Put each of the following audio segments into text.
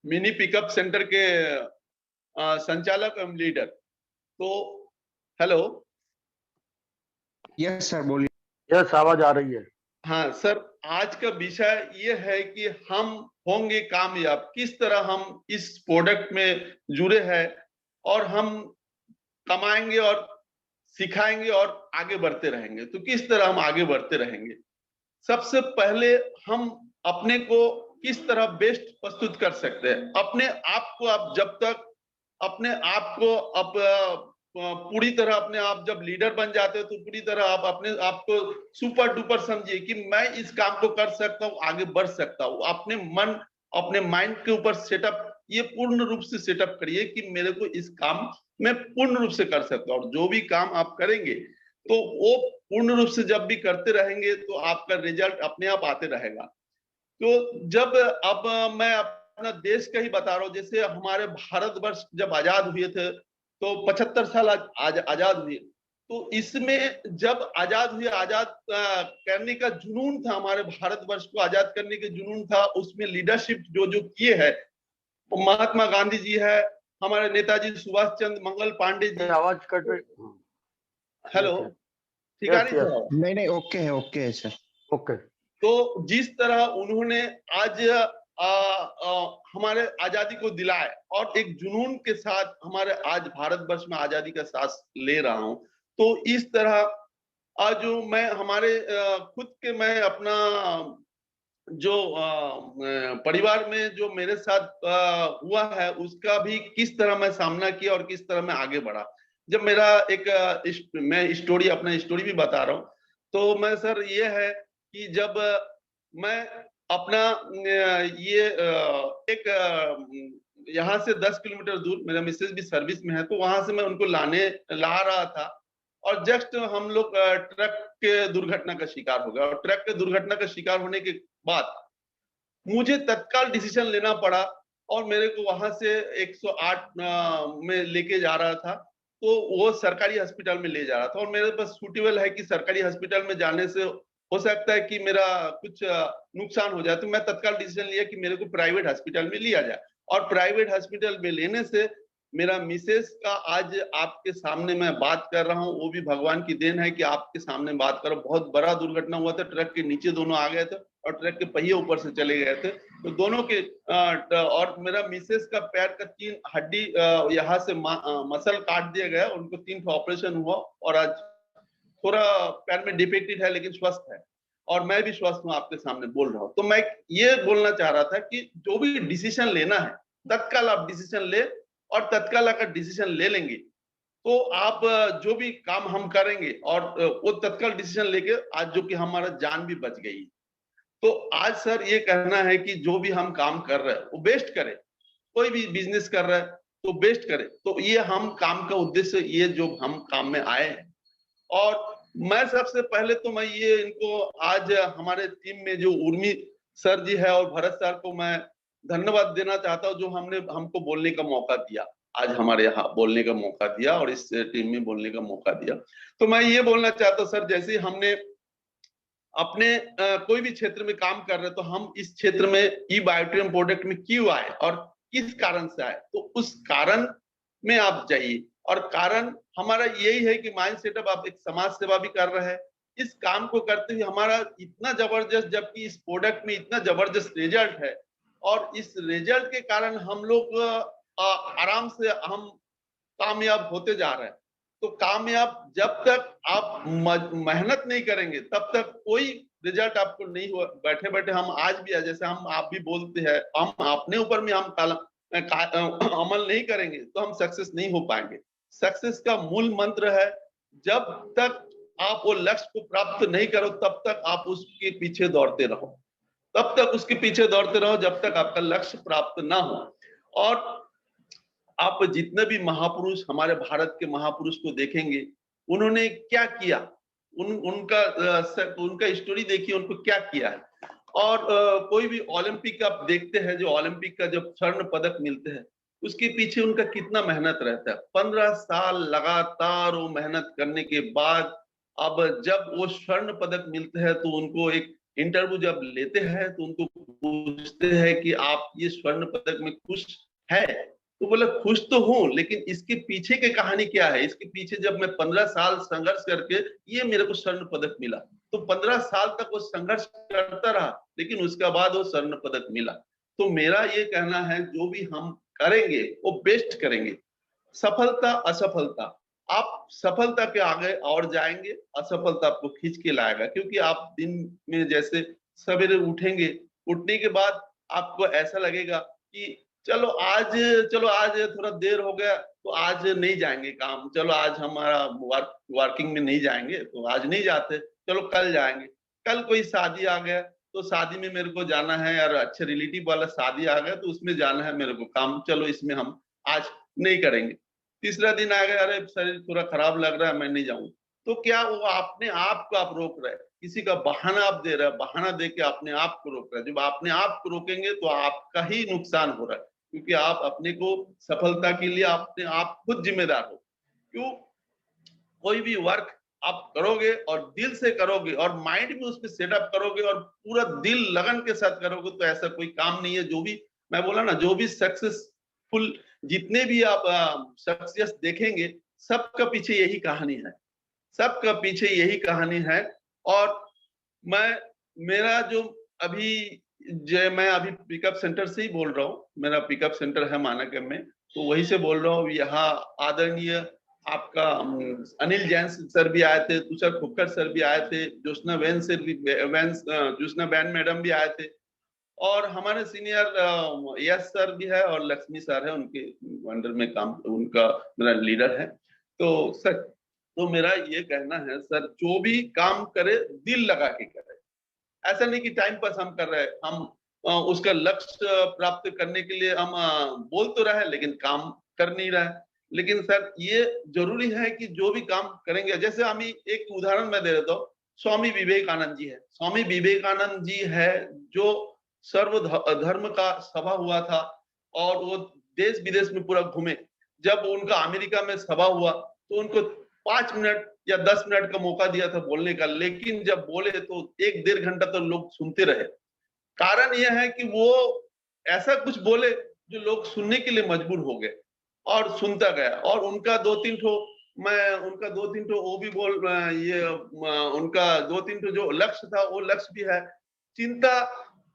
Mini pickup centre के संचालक एवं लीडर। तो हेलो। यस सर, बोलिए। यस, आवाज आ रही है। हाँ सर, आज का विषय ये है कि हम होंगे कामयाब, किस तरह हम इस प्रोडक्ट में जुड़े हैं और हम कमाएंगे और सिखाएंगे और आगे बढ़ते रहेंगे। तो किस तरह हम आगे बढ़ते रहेंगे? सबसे पहले हम अपने को किस तरह बेस्ट प्रस्तुत कर सकते हैं। अपने आप को आप जब तक अपने आप को पूरी तरह अपने आप जब लीडर बन जाते हो तो पूरी तरह आप अपने आप को सुपर डुपर समझिए कि मैं इस काम को कर सकता हूँ, आगे बढ़ सकता हूँ। अपने मन अपने माइंड के ऊपर सेटअप ये पूर्ण रूप से सेटअप करिए कि मेरे को इस काम में पूर्ण रूप से कर सकता हूँ। और जो भी काम आप करेंगे तो वो पूर्ण रूप से जब भी करते रहेंगे तो आपका रिजल्ट अपने आप आते रहेगा। तो जब अब मैं अपना देश का ही बता रहा हूँ, जैसे हमारे भारतवर्ष जब आजाद हुए थे तो 75 साल आजाद हुए। तो इसमें जब आजाद हुए, आजाद करने का जुनून था, हमारे भारतवर्ष को आजाद करने के जुनून था। उसमें लीडरशिप जो जो किए है, महात्मा गांधी जी है, हमारे नेताजी सुभाष चंद्र मंगल पांडे जी। आवाज कट रही। हेलो, ठीक आ रही है? नहीं, ओके है सर, ओके। तो जिस तरह उन्होंने आज हमारे आजादी को दिलाए और एक जुनून के साथ हमारे आज भारतवर्ष में आजादी का सांस ले रहा हूं, तो इस तरह आज जो मैं हमारे खुद के मैं अपना जो परिवार में जो मेरे साथ हुआ है उसका भी किस तरह मैं सामना किया और किस तरह मैं आगे बढ़ा। जब मेरा मैं स्टोरी अपना स्टोरी भी बता रहा हूँ। तो मैं सर ये है कि जब मैं अपना ये यहाँ से 10 किलोमीटर दूर मेरा मिसेज भी सर्विस में है, तो वहां से मैं उनको ला रहा था और जस्ट हम लोग ट्रक के दुर्घटना का शिकार हो गया। और ट्रक के दुर्घटना का शिकार होने के बाद मुझे तत्काल डिसीजन लेना पड़ा और मेरे को वहां से 108 में लेके जा रहा था। तो वो सरकारी हॉस्पिटल में ले जा रहा था और मेरे पास सूटेबल है कि सरकारी हॉस्पिटल में जाने से हो सकता है कि मेरा कुछ नुकसान हो जाए। तो मैं तत्काल डिसीजन लिया कि मेरे को प्राइवेट हॉस्पिटल में लिया जाए। और प्राइवेट हॉस्पिटल में लेने से मेरा मिसेस का आज आपके सामने मैं बात कर रहा हूँ, वो भी भगवान की देन है कि आपके सामने बात करो। बहुत बड़ा दुर्घटना हुआ था, ट्रक के नीचे दोनों आ गए थे और ट्रक के पहिए ऊपर से चले गए थे। तो दोनों के और मेरा मिसेस का पैर का 3 हड्डी यहाँ से मसल काट दिया गया, उनको 3 ऑपरेशन हुआ और आज थोड़ा पैर में डिफेक्टेड है लेकिन स्वस्थ है। और मैं भी स्वस्थ हूँ, आपके सामने बोल रहा हूँ। तो मैं ये बोलना चाह रहा था कि जो भी डिसीजन लेना है तत्काल आप डिसीजन ले, और तत्काल अगर डिसीजन ले लेंगे तो आप जो भी काम हम करेंगे और वो तत्काल डिसीजन लेके आज जो कि हमारा जान भी बच गई। तो आज सर ये कहना है कि जो भी हम काम कर रहे हैं वो बेस्ट करें। कोई भी बिजनेस कर रहा है तो बेस्ट करें। तो ये हम काम का उद्देश्य, ये जो हम काम में आए हैं। और मैं सबसे पहले तो मैं ये इनको आज हमारे टीम में जो उर्मी सर जी है और भरत सर को मैं धन्यवाद देना चाहता हूँ, जो हमको बोलने का मौका दिया, आज हमारे यहाँ बोलने का मौका दिया और इस टीम में बोलने का मौका दिया। तो मैं ये बोलना चाहता हूँ सर, जैसे हमने अपने कोई भी क्षेत्र में काम कर रहे तो हम इस क्षेत्र में ई बायोट्रियम प्रोडक्ट में क्यों आए और किस कारण से आए, तो उस कारण में आप जाइए। और कारण हमारा यही है कि माइंड सेटअप, आप एक समाज सेवा भी कर रहे हैं। इस काम को करते हुए हमारा इतना जबरदस्त, जबकि इस प्रोडक्ट में इतना जबरदस्त रिजल्ट है और इस रिजल्ट के कारण हम लोग आराम से हम कामयाब होते जा रहे हैं। तो कामयाब जब तक आप मेहनत नहीं करेंगे तब तक कोई रिजल्ट आपको नहीं हुआ। बैठे बैठे हम आज भी है, जैसे हम आप भी बोलते हैं, हम अपने ऊपर में हम अमल नहीं करेंगे तो हम सक्सेस नहीं हो पाएंगे। सक्सेस का मूल मंत्र है, जब तक आप वो लक्ष्य को प्राप्त नहीं करो तब तक आप उसके पीछे दौड़ते रहो, तब तक उसके पीछे दौड़ते रहो जब तक आपका लक्ष्य प्राप्त ना हो। और आप जितने भी महापुरुष, हमारे भारत के महापुरुष को देखेंगे, उन्होंने क्या किया, उनका स्टोरी देखिए, उनको क्या किया है। और कोई भी ओलंपिक आप देखते हैं, जो ओलंपिक का जब स्वर्ण पदक मिलते हैं उसके पीछे उनका कितना मेहनत रहता है। 15 साल लगातार वो मेहनत करने के बाद अब जब वो स्वर्ण पदक मिलते हैं तो उनको एक इंटरव्यू जब लेते हैं तो उनको पूछते हैं कि आप ये स्वर्ण पदक में खुश है? तो बोले खुश तो हूं, लेकिन इसके पीछे की कहानी क्या है? इसके पीछे जब मैं 15 साल संघर्ष करके ये मेरे को स्वर्ण पदक मिला, तो 15 साल तक वो संघर्ष करता रहा, लेकिन उसके बाद वो स्वर्ण पदक मिला। तो मेरा ये कहना है, जो भी हम करेंगे वो बेस्ट करेंगे। सफलता असफलता, आप सफलता के आगे और जाएंगे, असफलता आपको खींच के लाएगा। क्योंकि आप दिन में जैसे सवेरे उठेंगे, उठने के बाद आपको ऐसा लगेगा कि चलो आज थोड़ा देर हो गया तो आज नहीं जाएंगे काम, चलो आज हमारा वर्किंग में नहीं जाएंगे तो आज नहीं जाते, चलो कल जाएंगे। कल कोई शादी आ गया तो शादी में मेरे को जाना है यार, अच्छे रिलेटिव वाला शादी आ गया तो उसमें जाना है मेरे को काम, चलो इसमें हम आज नहीं करेंगे। तीसरा दिन आ गया, अरे शरीर थोड़ा खराब लग रहा है मैं नहीं जाऊंगा। तो क्या वो अपने आप को आप रोक रहे हैं, किसी का बहाना आप दे रहे हैं, बहाना दे के अपने आप को रोक रहे हैं। जब अपने आप को रोकेंगे तो आपका ही नुकसान हो रहा है, क्योंकि आप अपने को सफलता के लिए अपने आप खुद जिम्मेदार हो। क्यों? कोई भी वर्क आप करोगे और दिल से करोगे और माइंड में उसमें सेटअप करोगे और पूरा दिल लगन के साथ करोगे, तो ऐसा कोई काम नहीं है। जो भी मैं बोला ना, जो भी सक्सेसफुल जितने भी आप सक्सेस देखेंगे, सबका पीछे यही कहानी है, सबका पीछे यही कहानी है। और मेरा जो अभी मैं अभी पिकअप सेंटर से ही बोल रहा हूँ, मेरा पिकअप सेंटर है मानकम में, तो वहीं से बोल रहा हूँ। यहाँ आदरणीय आपका अनिल जैन सर भी आए थे, तुषार खुक्कर सर भी आए थे, ज्योत्सना वैन सर भी, ज्योत्सना वैन मैडम भी आए थे, और हमारे सीनियर यश सर भी है और लक्ष्मी सर है, उनके अंडर में काम, उनका मेरा लीडर है। तो सर, तो मेरा ये कहना है सर, जो भी काम करे दिल लगा के करे। ऐसा नहीं कि टाइम पास हम कर रहे हैं, हम उसका लक्ष्य प्राप्त करने के लिए हम बोल तो रहे लेकिन काम कर नहीं रहे। लेकिन सर ये जरूरी है कि जो भी काम करेंगे, जैसे हम एक उदाहरण मैं दे देता हूँ, स्वामी विवेकानंद जी है। स्वामी विवेकानंद जी है जो सर्व धर्म का सभा हुआ था और वो देश विदेश में पूरा घूमे। जब उनका अमेरिका में सभा हुआ तो उनको 5 मिनट या 10 मिनट का मौका दिया था बोलने का, लेकिन जब बोले तो 1-1.5 घंटा तो लोग सुनते रहे। कारण यह है कि वो ऐसा कुछ बोले जो लोग सुनने के लिए मजबूर हो गए और सुनता गया। और उनका 2-3 ठो वो भी बोल, ये उनका 2-3 ठो जो लक्ष्य था वो लक्ष्य भी है, चिंता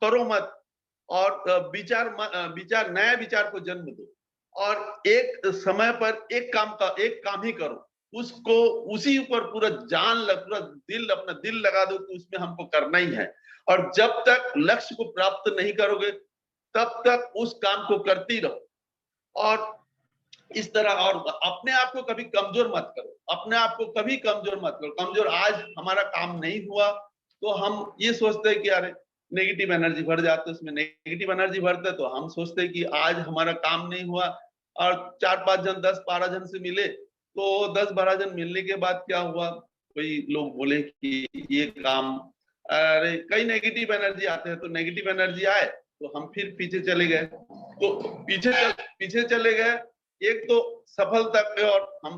करो मत और विचार नया विचार को जन्म दो, और एक समय पर एक काम ही करो, उसको उसी ऊपर पूरा पूरा अपना दिल लगा दो कि उसमें हमको करना ही है। और जब तक लक्ष्य को प्राप्त नहीं करोगे तब तक उस काम को करते ही रहो। और इस तरह, और अपने आप को कभी कमजोर मत करो, अपने आप को कभी कमजोर मत करो। कमजोर, आज हमारा काम नहीं हुआ तो हम ये सोचते हैं कि अरे नेगेटिव एनर्जी भर जाते, उसमें नेगेटिव एनर्जी भरते तो हम सोचते हैं कि आज हमारा काम नहीं हुआ। और 4-5 जन 10-12 जन से मिले तो 10-12 जन मिलने के बाद क्या हुआ, कोई लोग बोले कि ये काम, अरे कई नेगेटिव एनर्जी आते हैं, तो नेगेटिव एनर्जी आए तो हम फिर पीछे चले गए। तो पीछे चले गए, एक तो सफलता पे और हम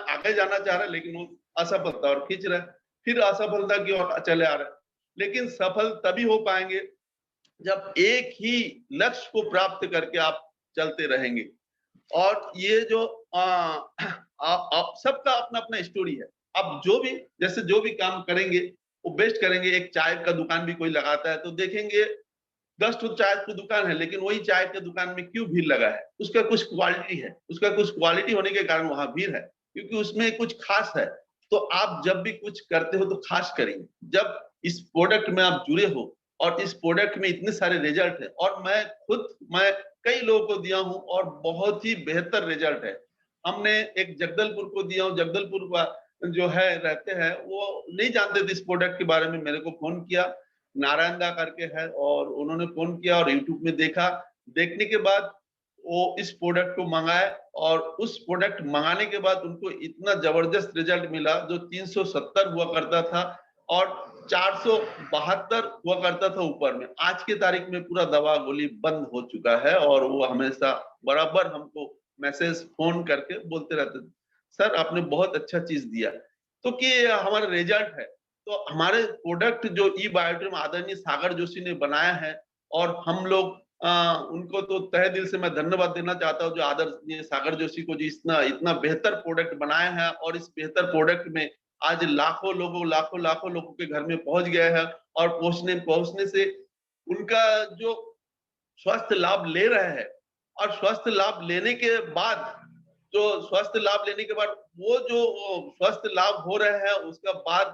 आगे जाना चाह रहे, लेकिन वो असफलता और खींच रहे, फिर असफलता की ओर चले आ रहे। लेकिन सफल तभी हो पाएंगे जब एक ही लक्ष्य को प्राप्त करके आप चलते रहेंगे। और ये जो सबका अपना अपना स्टोरी है। अब जो भी काम करेंगे वो बेस्ट करेंगे। एक चाय का दुकान भी कोई लगाता है तो देखेंगे 10 ठो चाय की दुकान है, लेकिन वही चाय के दुकान में क्यों भीड़ लगा है? उसका कुछ क्वालिटी है, उसका कुछ क्वालिटी होने के कारण वहां भीड़ है, क्योंकि उसमें कुछ खास है। तो आप जब भी कुछ करते हो तो खास करिए। जब इस प्रोडक्ट में आप जुड़े हो और इस प्रोडक्ट में इतने सारे रिजल्ट है, और मैं कई लोगों को दिया हूं और बहुत ही बेहतर रिजल्ट है। हमने एक जगदलपुर को दिया हूं, जगदलपुर का जो है रहते हैं वो नहीं जानते थे इस प्रोडक्ट के बारे में, मेरे को फोन किया, नारायण दा करके है, और उन्होंने फोन किया और यूट्यूब में देखा। देखने के बाद वो इस प्रोडक्ट को मंगाए, और उस प्रोडक्ट मंगाने के बाद उनको इतना जबरदस्त रिजल्ट मिला, जो 370 हुआ करता था और 472 हुआ करता था ऊपर में। आज की तारीख में पूरा दवा गोली बंद हो चुका है, और वो हमेशा बराबर हमको मैसेज फोन करके बोलते रहते थे, सर आपने बहुत अच्छा चीज दिया। तो कि हमारा रिजल्ट है। तो हमारे प्रोडक्ट जो ई बायोट्रिम आदरणीय सागर जोशी ने बनाया है, और हम लोग उनको तो तहे दिल से मैं धन्यवाद देना चाहता हूँ, जो आदरणीय सागर जोशी को, जो इतना इतना बेहतर प्रोडक्ट बनाया है, और इस बेहतर प्रोडक्ट में आज लाखों लोगों के घर में पहुंच गया है, और पहुंचने से उनका जो स्वास्थ्य लाभ ले रहे हैं, और स्वास्थ्य लाभ लेने के बाद वो जो स्वास्थ्य लाभ हो रहे हैं, उसका बाद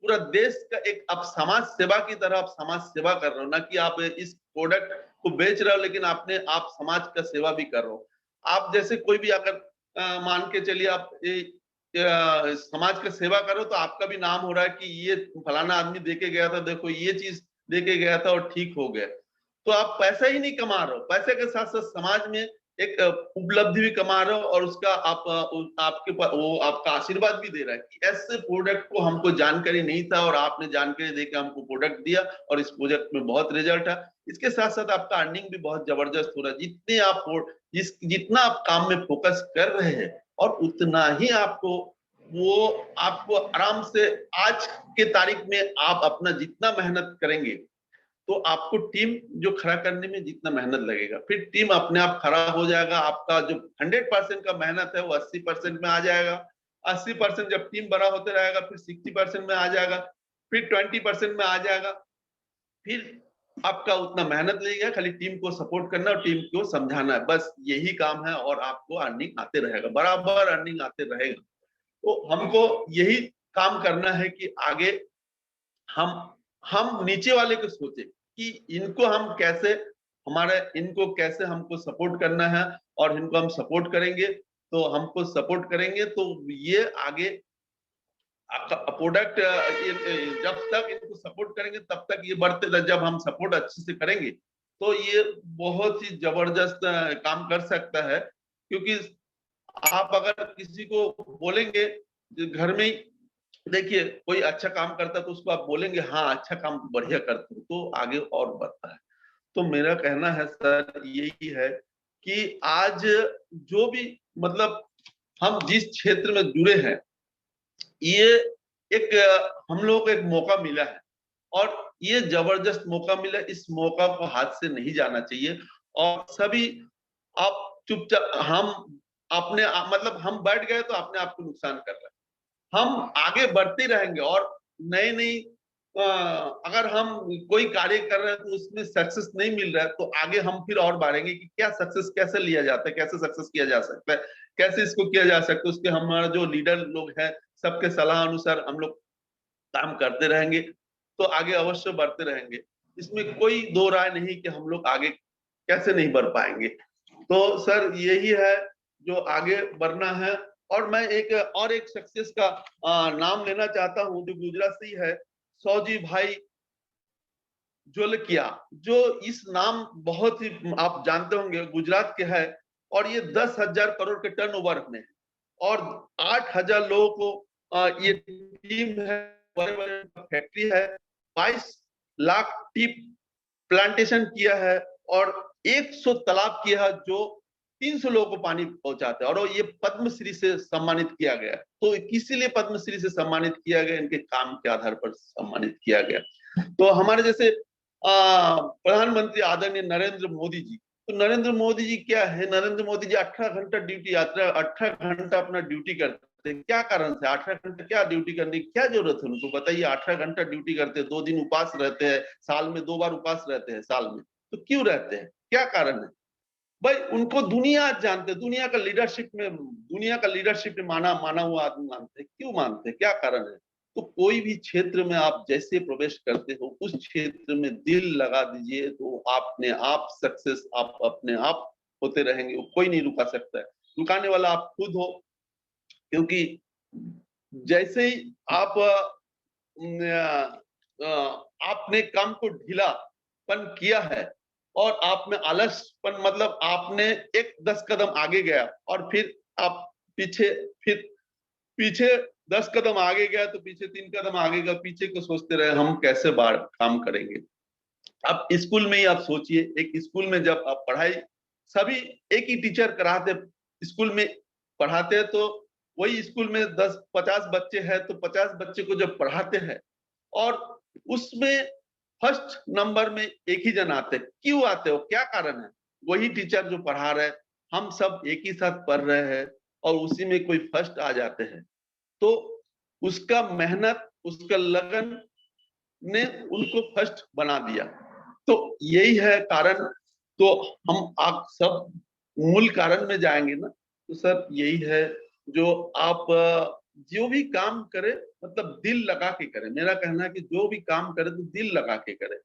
पूरा देश का एक आप समाज सेवा की तरह आप समाज सेवा कर रहे हो, ना कि आप इस प्रोडक्ट को बेच रहे हो, लेकिन आप समाज का सेवा भी कर रहे हो। आप जैसे कोई भी अगर मान के चलिए आप समाज का सेवा करो, तो आपका भी नाम हो रहा है कि ये फलाना आदमी देके गया था, देखो ये चीज देके गया था और ठीक हो गया। तो आप पैसा ही नहीं कमा रहे हो, पैसे के साथ साथ समाज में एक उपलब्धि भी कमा रहे हो, और उसका वो आपका आशीर्वाद भी दे रहा है कि ऐसे प्रोडक्ट को हमको जानकारी नहीं था, और आपने जानकारी देकर हमको प्रोडक्ट दिया, और इस प्रोजेक्ट में बहुत रिजल्ट है। इसके साथ साथ आपका अर्निंग भी बहुत जबरदस्त हो रहा है। जितना आप काम में फोकस कर रहे हैं, और उतना ही आपको आराम से आज के तारीख में आप अपना जितना मेहनत करेंगे, तो आपको टीम जो खड़ा करने में जितना मेहनत लगेगा, फिर टीम अपने आप खड़ा हो जाएगा। आपका जो 100% का मेहनत है वो 80% में आ जाएगा। 80% जब टीम बड़ा होते रहेगा, फिर 60% में आ जाएगा, फिर 20% में आ जाएगा। फिर आपका उतना मेहनत लगेगा, खाली टीम को सपोर्ट करना और टीम को समझाना है, बस यही काम है, और आपको अर्निंग आते रहेगा, बराबर अर्निंग आते रहेगा। तो हमको यही काम करना है कि आगे हम नीचे वाले को सोचे कि इनको कैसे हमको सपोर्ट करना है, और इनको हम सपोर्ट करेंगे तो ये आगे प्रोडक्ट जब तक इनको सपोर्ट करेंगे तब तक ये बढ़ते रहे। जब हम सपोर्ट अच्छे से करेंगे तो ये बहुत ही जबरदस्त काम कर सकता है, क्योंकि आप अगर किसी को बोलेंगे घर में ही, देखिए कोई अच्छा काम करता है तो उसको आप बोलेंगे हाँ अच्छा काम बढ़िया करते हो, तो आगे और बढ़ता है। तो मेरा कहना है सर यही है कि आज जो भी मतलब हम जिस क्षेत्र में जुड़े हैं, ये एक हम लोगों को एक मौका मिला है, और ये जबरदस्त मौका मिला, इस मौका को हाथ से नहीं जाना चाहिए। और सभी आप चुपचाप हम बैठ गए तो अपने आप को नुकसान कर रहे हैं। हम आगे बढ़ते रहेंगे, और नई नई अगर हम कोई कार्य कर रहे हैं तो उसमें सक्सेस नहीं मिल रहा है, तो आगे हम फिर और बढ़ेंगे कि क्या सक्सेस कैसे लिया जाता है, कैसे सक्सेस किया जा सकता है, कैसे इसको किया जा सकता है। उसके हमारा जो लीडर लोग हैं, सबके सलाह अनुसार हम लोग काम करते रहेंगे, तो आगे अवश्य बढ़ते रहेंगे। इसमें कोई दो राय नहीं कि हम लोग आगे कैसे नहीं बढ़ पाएंगे। तो सर यही है जो आगे बढ़ना है। और मैं एक सक्सेस का नाम लेना चाहता हूं, जो गुजरात से ही है, सौजी भाई जोलकिया, जो इस नाम बहुत ही आप जानते होंगे, गुजरात के है, और ये 10,000 करोड़ के टर्नओवर में है, और 8,000 लोगों को ये टीम है, बड़े बड़े फैक्ट्री है, 22 लाख टी प्लांटेशन किया है, और 100 तालाब किया है, जो 300 लोगों को पानी पहुंचाते हैं, और ये पद्मश्री से सम्मानित किया गया। तो किसी लिए पद्मश्री से सम्मानित किया गया, इनके काम के आधार पर सम्मानित किया गया। तो हमारे जैसे प्रधानमंत्री आदरणीय नरेंद्र मोदी जी, तो नरेंद्र मोदी जी क्या है, नरेंद्र मोदी जी 18 घंटा ड्यूटी, 18 घंटा अपना ड्यूटी करते हैं। क्या कारण से 18 घंटा क्या ड्यूटी करने की क्या जरूरत है उनको, बताइए। 18 घंटा ड्यूटी करते हैं, 2 दिन उपास रहते हैं, साल में 2 बार उपास रहते हैं साल में, तो क्यों रहते हैं, क्या कारण है भाई? उनको दुनिया जानते, दुनिया का लीडरशिप में माना हुआ आदमी मानते हैं, क्यों मानते हैं, क्या कारण है? तो कोई भी क्षेत्र में आप जैसे प्रवेश करते हो, उस क्षेत्र में दिल लगा दीजिए, तो अपने आप सक्सेस आप अपने आप होते रहेंगे, कोई नहीं रुका सकता है। रुकाने वाला आप खुद हो, क्योंकि जैसे ही आपने काम को ढीलापन किया है, और आप में आलसपन, मतलब आपने 10 कदम आगे गया, और फिर आप पीछे 10 कदम आगे गया, तो पीछे 3 कदम आगे गया, पीछे को सोचते रहे हम कैसे बार काम करेंगे। अब स्कूल में ही आप सोचिए, एक स्कूल में जब आप पढ़ाई सभी एक ही टीचर कराते, स्कूल में पढ़ाते हैं, तो वही स्कूल में 10-50 बच्चे हैं, तो 50 बच्चे को जब पढ़ाते हैं, और उसमें फर्स्ट नंबर में एक ही जन आते हैं। क्यों आते हो, क्या कारण है? वही टीचर जो पढ़ा रहे, हम सब एक ही साथ पढ़ रहे हैं और उसी में कोई फर्स्ट आ जाते हैं, तो उसका मेहनत, उसका लगन ने उनको फर्स्ट बना दिया। तो यही है कारण। तो हम आप सब मूल कारण में जाएंगे ना, तो सर यही है, जो आप जो भी काम करे मतलब दिल लगा के करे। मेरा कहना है कि जो भी काम करे तो दिल लगा के करे।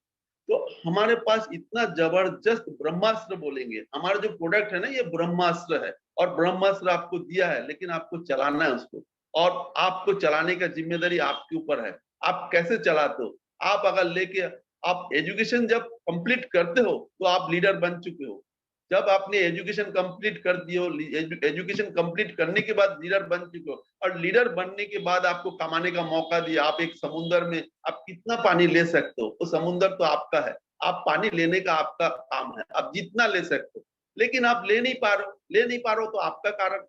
तो हमारे पास इतना जबरदस्त ब्रह्मास्त्र बोलेंगे, हमारा जो प्रोडक्ट है ना ये ब्रह्मास्त्र है, और ब्रह्मास्त्र आपको दिया है, लेकिन आपको चलाना है उसको, और आपको चलाने का जिम्मेदारी आपके ऊपर है। आप कैसे चलाते हो? आप अगर लेके, आप एजुकेशन जब कंप्लीट करते हो तो आप लीडर बन चुके हो। जब आपने एजुकेशन कंप्लीट कर दिए हो, एजुकेशन कंप्लीट करने के बाद लीडर बन चुके हो, और लीडर बनने के बाद आपको कमाने का मौका दिया। आप एक समुद्र में आप कितना पानी ले सकते हो, वो समुद्र तो आपका है, आप पानी लेने का आपका काम है, आप जितना ले सकते हो। लेकिन आप ले नहीं पा रहे हो, ले नहीं पा रहे हो तो आपका कारण,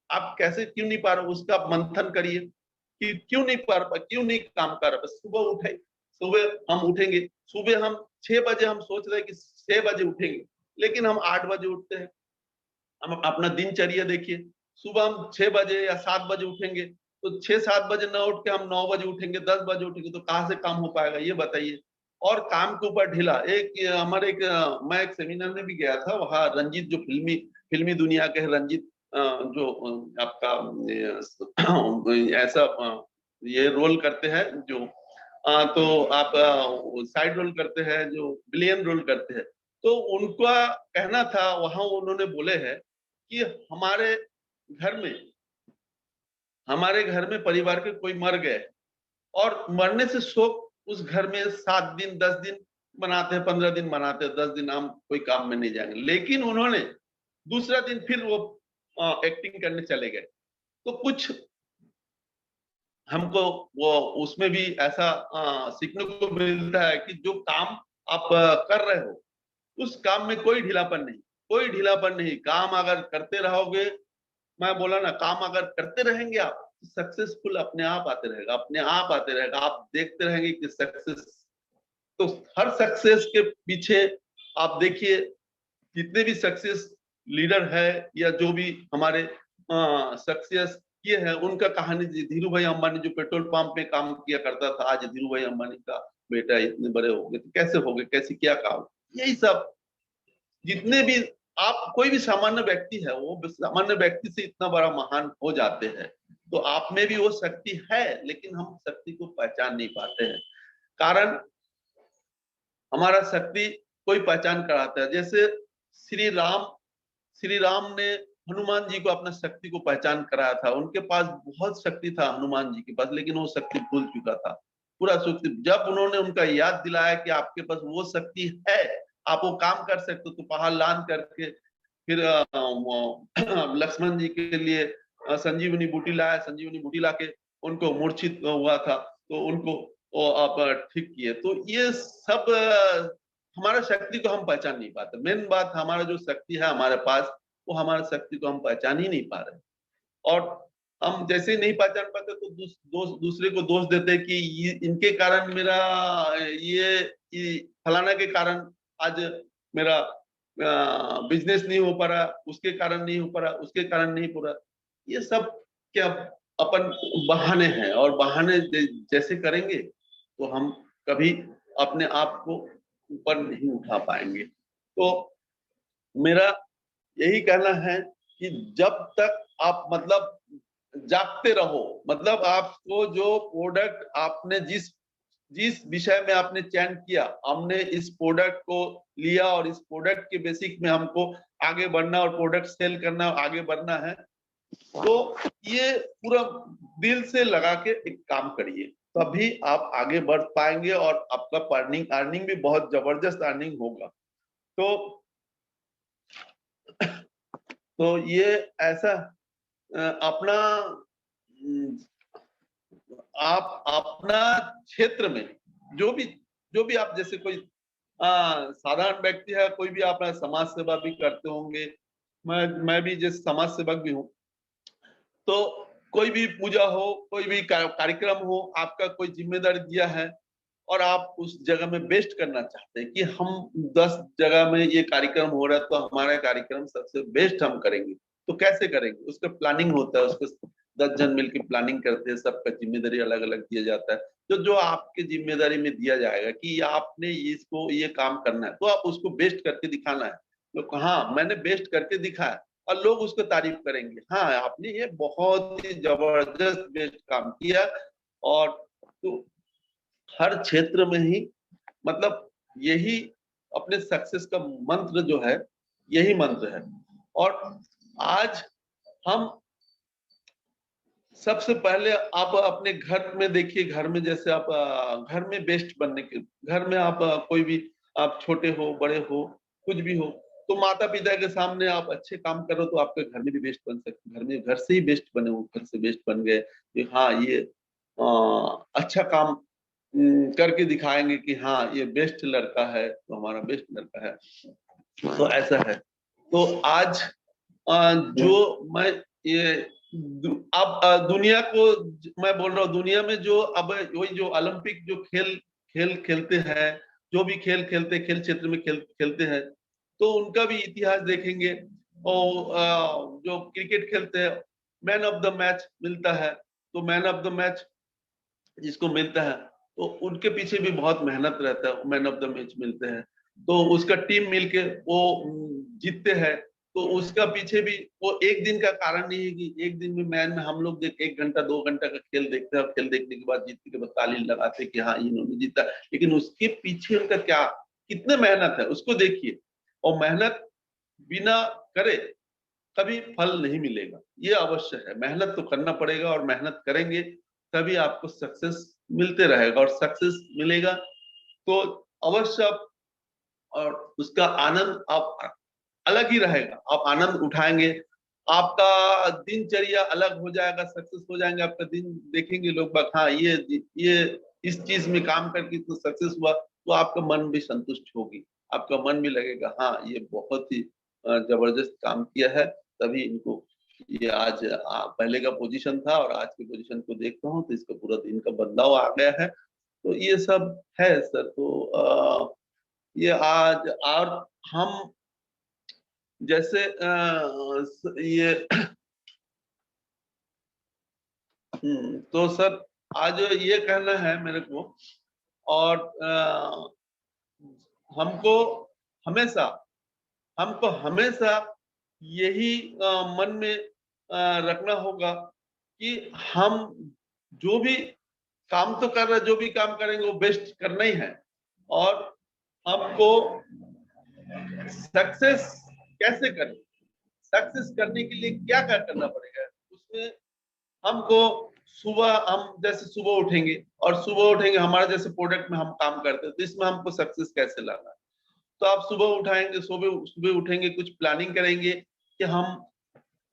आप कैसे क्यों नहीं पा रहे हो उसका मंथन करिए कि क्यों नहीं पा रहे, क्यों नहीं काम कर रहे। सुबह उठे, सुबह हम उठेंगे, सुबह हम 6 बजे हम सोच रहे हैं कि 6 बजे उठेंगे, लेकिन हम 8 बजे उठते हैं। हम अपना दिनचर्या देखिए, सुबह हम 6 बजे या 7 बजे उठेंगे, तो 6-7 बजे न उठ के हम 9 बजे उठेंगे, 10 बजे उठेंगे, तो कहाँ से काम हो पाएगा ये बताइए। और काम के ऊपर ढीला। एक हमारे एक मैं एक सेमिनार में भी गया था, वहाँ रंजीत जो फिल्मी फिल्मी दुनिया के हैं, रंजीत जो आपका ऐसा ये रोल करते हैं जो तो आप साइड रोल करते हैं, जो विलेन रोल करते हैं। तो उनका कहना था, वहां उन्होंने बोले हैं कि हमारे घर में परिवार के कोई मर गए, और मरने से शोक उस घर में 7 दिन 10 दिन मनाते हैं, 15 दिन मनाते हैं, 10 दिन हम कोई काम में नहीं जाएंगे। लेकिन उन्होंने दूसरा दिन फिर वो एक्टिंग करने चले गए। तो कुछ हमको वो उसमें भी ऐसा सीखने को मिलता है कि जो काम आप कर रहे हो, उस काम में कोई ढीलापन नहीं, कोई ढीलापन नहीं। काम अगर करते रहोगे, मैं बोला ना, काम अगर करते रहेंगे आप, सक्सेसफुल अपने आप आते रहेगा, अपने आप आते रहेगा। आप देखते रहेंगे कि सक्सेस, तो हर सक्सेस के पीछे आप देखिए, जितने भी सक्सेस लीडर है या जो भी हमारे सक्सेस किए हैं, उनका कहानी, धीरू भाई अंबानी जो पेट्रोल पंप में काम किया करता था, आज धीरू भाई अंबानी का बेटा इतने बड़े हो गए, तो कैसे हो गए, कैसे क्या काम, यही सब। जितने भी आप, कोई भी सामान्य व्यक्ति है, वो सामान्य व्यक्ति से इतना बड़ा महान हो जाते हैं। तो आप में भी वो शक्ति है, लेकिन हम शक्ति को पहचान नहीं पाते हैं। कारण हमारा शक्ति कोई पहचान कराता है। जैसे श्री राम ने हनुमान जी को अपना शक्ति को पहचान कराया था। उनके पास बहुत शक्ति था हनुमान जी के पास, लेकिन वो शक्ति भूल चुका था पूरा शक्ति। जब उन्होंने उनका याद दिलाया कि आपके पास वो शक्ति है, आप वो काम कर सकते हो, तो पहाड़ लान करके फिर लक्ष्मण जी के लिए संजीवनी बूटी लाया, संजीवनी बूटी लाके उनको मूर्छित हुआ था, तो उनको आप ठीक किए। तो ये सब हमारा शक्ति को हम पहचान नहीं पाते। मेन बात, हमारा जो शक्ति है हमारे पास, वो हमारा शक्ति को हम पहचान ही नहीं पा रहे। और हम जैसे नहीं पहचान पाते तो दूसरे को दोष देते कि इनके कारण मेरा ये फलाना के कारण आज मेरा बिजनेस नहीं हो पा रहा, उसके कारण नहीं हो पा रहा, उसके कारण नहीं हो रहा। ये सब क्या अपन बहाने हैं, और बहाने जैसे करेंगे तो हम कभी अपने आप को ऊपर नहीं उठा पाएंगे। तो मेरा यही कहना है कि जब तक आप मतलब जागते रहो, मतलब आपको जो प्रोडक्ट आपने जिस जिस विषय में आपने चयन किया, हमने इस प्रोडक्ट को लिया और इस प्रोडक्ट के बेसिक में हमको आगे बढ़ना और प्रोडक्ट सेल करना, आगे बढ़ना है, तो ये पूरा दिल से लगा के एक काम करिए, तभी आप आगे बढ़ पाएंगे और आपका अर्निंग भी बहुत जबरदस्त अर्निंग होगा। तो ये ऐसा अपना आप अपना क्षेत्र में जो भी आप, जैसे कोई साधारण व्यक्ति है, कोई भी अपना समाज सेवा भी करते होंगे, मैं भी जैसे समाज सेवक भी हूँ, तो कोई भी पूजा हो, कोई भी कार्यक्रम हो, आपका कोई जिम्मेदारी दिया है, और आप उस जगह में बेस्ट करना चाहते हैं कि हम 10 जगह में ये कार्यक्रम हो रहा है तो हमारा कार्यक्रम सबसे बेस्ट हम करेंगे, तो कैसे करेंगे? उसका प्लानिंग होता है, उसको 10 जन मिलकर प्लानिंग करते हैं, सबका जिम्मेदारी अलग अलग दिया जाता है। तो जो आपके जिम्मेदारी में दिया जाएगा कि आपने इसको ये काम करना है, तो आप उसको बेस्ट करके दिखाना है। तो हाँ, मैंने बेस्ट करके दिखाया और लोग उसको तारीफ करेंगे, हाँ आपने ये बहुत ही जबरदस्त बेस्ट काम किया। और तो हर क्षेत्र में ही मतलब यही अपने सक्सेस का मंत्र जो है, यही मंत्र है। और आज हम सबसे पहले आप अपने घर में देखिए, घर में जैसे आप घर में बेस्ट बनने के, घर में आप कोई भी, आप छोटे हो बड़े हो कुछ भी हो, तो माता पिता के सामने आप अच्छे काम करो तो आपके घर में भी बेस्ट बन सकते, घर में घर से ही बेस्ट बने, वो घर से बेस्ट बन गए कि हाँ ये अच्छा काम करके दिखाएंगे कि हाँ ये बेस्ट लड़का है, तो हमारा बेस्ट लड़का है। तो ऐसा है। तो आज जो मैं ये अब दुनिया को मैं बोल रहा हूँ, दुनिया में जो अब वही जो ओलंपिक जो खेल खेल खेलते हैं, जो भी खेल खेलते, खेल क्षेत्र में खेलते हैं, तो उनका भी इतिहास देखेंगे। और जो क्रिकेट खेलते हैं, मैन ऑफ द मैच मिलता है, तो मैन ऑफ द मैच जिसको मिलता है तो उनके पीछे भी बहुत मेहनत रहता है, मैन ऑफ द मैच मिलते हैं। तो उसका टीम मिलके वो जीतते हैं, तो उसका पीछे भी वो एक दिन का कारण नहीं है कि एक दिन में मैच में हम लोग देख 1 घंटा 2 घंटा का खेल देखते हैं और खेल देखने के बाद जीतने के बाद ताली लगाते हैं कि हाँ इन्होंने जीता, लेकिन उसके पीछे उनका क्या कितने मेहनत है उसको देखिए। और मेहनत बिना करे कभी फल नहीं मिलेगा, ये अवश्य है। मेहनत तो करना पड़ेगा और मेहनत करेंगे तभी आपको सक्सेस मिलते रहेगा, और सक्सेस मिलेगा तो अवश्य आप, और उसका आनंद आप अलग ही रहेगा, आप आनंद उठाएंगे, आपका दिनचर्या अलग हो जाएगा, सक्सेस हो जाएंगे आपका दिन, देखेंगे लोग बाग हाँ ये इस चीज में काम करके तो सक्सेस हुआ, तो आपका मन भी संतुष्ट होगी, आपका मन भी लगेगा हाँ ये बहुत ही जबरदस्त काम किया है, तभी इनको ये आज पहले का पोजीशन था और आज के पोजीशन को देखता हूँ तो इसका पूरा दिन का बदलाव आ गया है। तो ये सब है सर। तो ये आज और हम जैसे ये तो सर आज ये कहना है मेरे को, और हमको हमेशा हमको हमेशा यही मन में रखना होगा कि हम जो भी काम तो कर रहे, जो भी काम करेंगे वो बेस्ट करना ही है। और हमको सक्सेस कैसे करें, सक्सेस करने के लिए क्या क्या करना पड़ेगा, उसमें हमको सुबह हम जैसे सुबह उठेंगे, और सुबह उठेंगे हमारे जैसे प्रोडक्ट में हम काम करते हैं तो इसमें हमको सक्सेस कैसे लाना है। तो आप सुबह उठाएंगे, सुबह सुबह उठेंगे, कुछ प्लानिंग करेंगे कि हम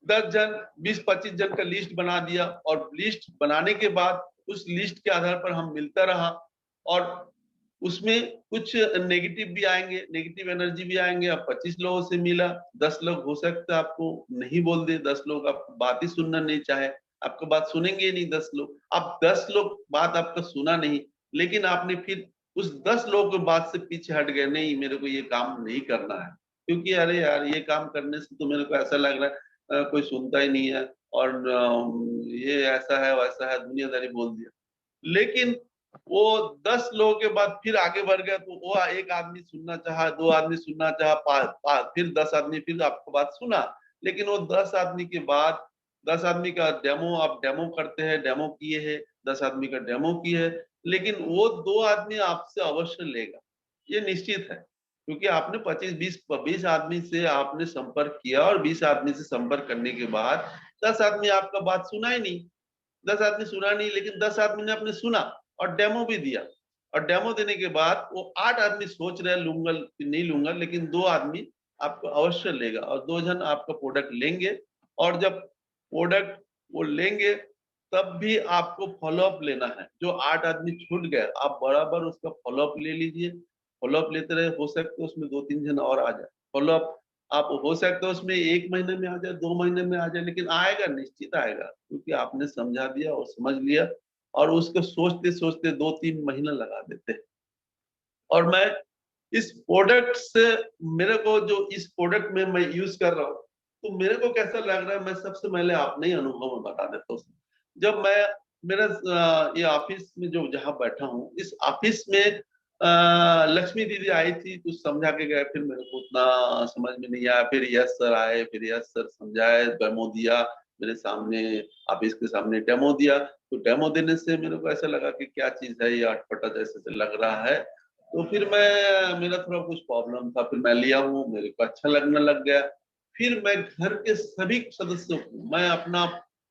10 जन 20-25 जन का लिस्ट बना दिया, और लिस्ट बनाने के बाद उस लिस्ट के आधार पर हम मिलता रहा, और उसमें कुछ नेगेटिव भी आएंगे, नेगेटिव एनर्जी भी आएंगे। आप 25 लोगों से मिला, 10 लोग हो सकता है आपको नहीं बोल दे, 10 लोग आप बात ही सुनना नहीं चाहे, आपका बात सुनेंगे ही नहीं 10 लोग, आप 10 लोग बात आपका सुना नहीं, लेकिन आपने फिर उस 10 लोगों की बात से पीछे हट गए, नहीं मेरे को ये काम नहीं करना है, क्योंकि अरे यार ये काम करने से तो मेरे को ऐसा लग रहा है कोई सुनता ही नहीं है, और ये ऐसा है वैसा है, दुनियादारी बोल दिया। लेकिन वो 10 लोगों के बाद फिर आगे बढ़ गया, तो वो एक आदमी सुनना चाहा, 2 आदमी सुनना चाहा, फिर 10 आदमी फिर आपको बात सुना, लेकिन वो 10 आदमी के बाद 10 आदमी का डेमो आप डेमो करते हैं, डेमो किए हैं, 10 आदमी का डेमो किए है, लेकिन वो 2 आदमी आपसे अवश्य लेगा, ये निश्चित है, क्योंकि आपने 25-20 आदमी से आपने संपर्क किया, और 20 आदमी से संपर्क करने के बाद 10 आदमी आपका बात सुना ही नहीं, 10 आदमी सुना नहीं, लेकिन 10 आदमी ने आपने सुना और डेमो भी दिया, और डेमो देने के बाद वो 8 आदमी सोच रहे लूंगा नहीं लूंगा, लेकिन 2 आदमी आपको अवश्य लेगा, और 2 जन आपका प्रोडक्ट लेंगे, और जब प्रोडक्ट वो लेंगे तब भी आपको फॉलोअप लेना है। जो 8 आदमी छूट गए आप बराबर उसका फॉलोअप ले लीजिए, फॉलोअप लेते रहे, हो सकता है उसमें 2-3 जन और आ जाए, फॉलोअप आप हो सकता है उसमें 1 महीने में आ जाए, 2 महीने में आ जाए, लेकिन आएगा, निश्चित आएगा, क्योंकि आपने समझा दिया और समझ लिया और उसको सोचते सोचते 2-3 महीना लगा देते हैं। और मैं इस प्रोडक्ट से, मेरे को जो इस प्रोडक्ट में मैं यूज कर रहा हूँ, तो मेरे को कैसा लग रहा है, मैं सबसे पहले अपने ही अनुभव में बता देता हूँ। जब मैं मेरा ये ऑफिस में जो जहाँ बैठा हूँ, इस ऑफिस में लक्ष्मी दीदी आई थी, कुछ समझा के गए, फिर मेरे को उतना समझ में नहीं आया। फिर यश सर आए, फिर यश सर समझाए, डेमो दिया मेरे सामने, ऑफिस के सामने डेमो दिया। तो डेमो देने से मेरे को ऐसा लगा कि क्या चीज है ये, अटपटा जैसे लग रहा है। तो फिर मेरा थोड़ा कुछ प्रॉब्लम था, फिर मैं लिया हूँ, मेरे को अच्छा लगने लग गया। फिर मैं घर के सभी सदस्यों को, मैं अपना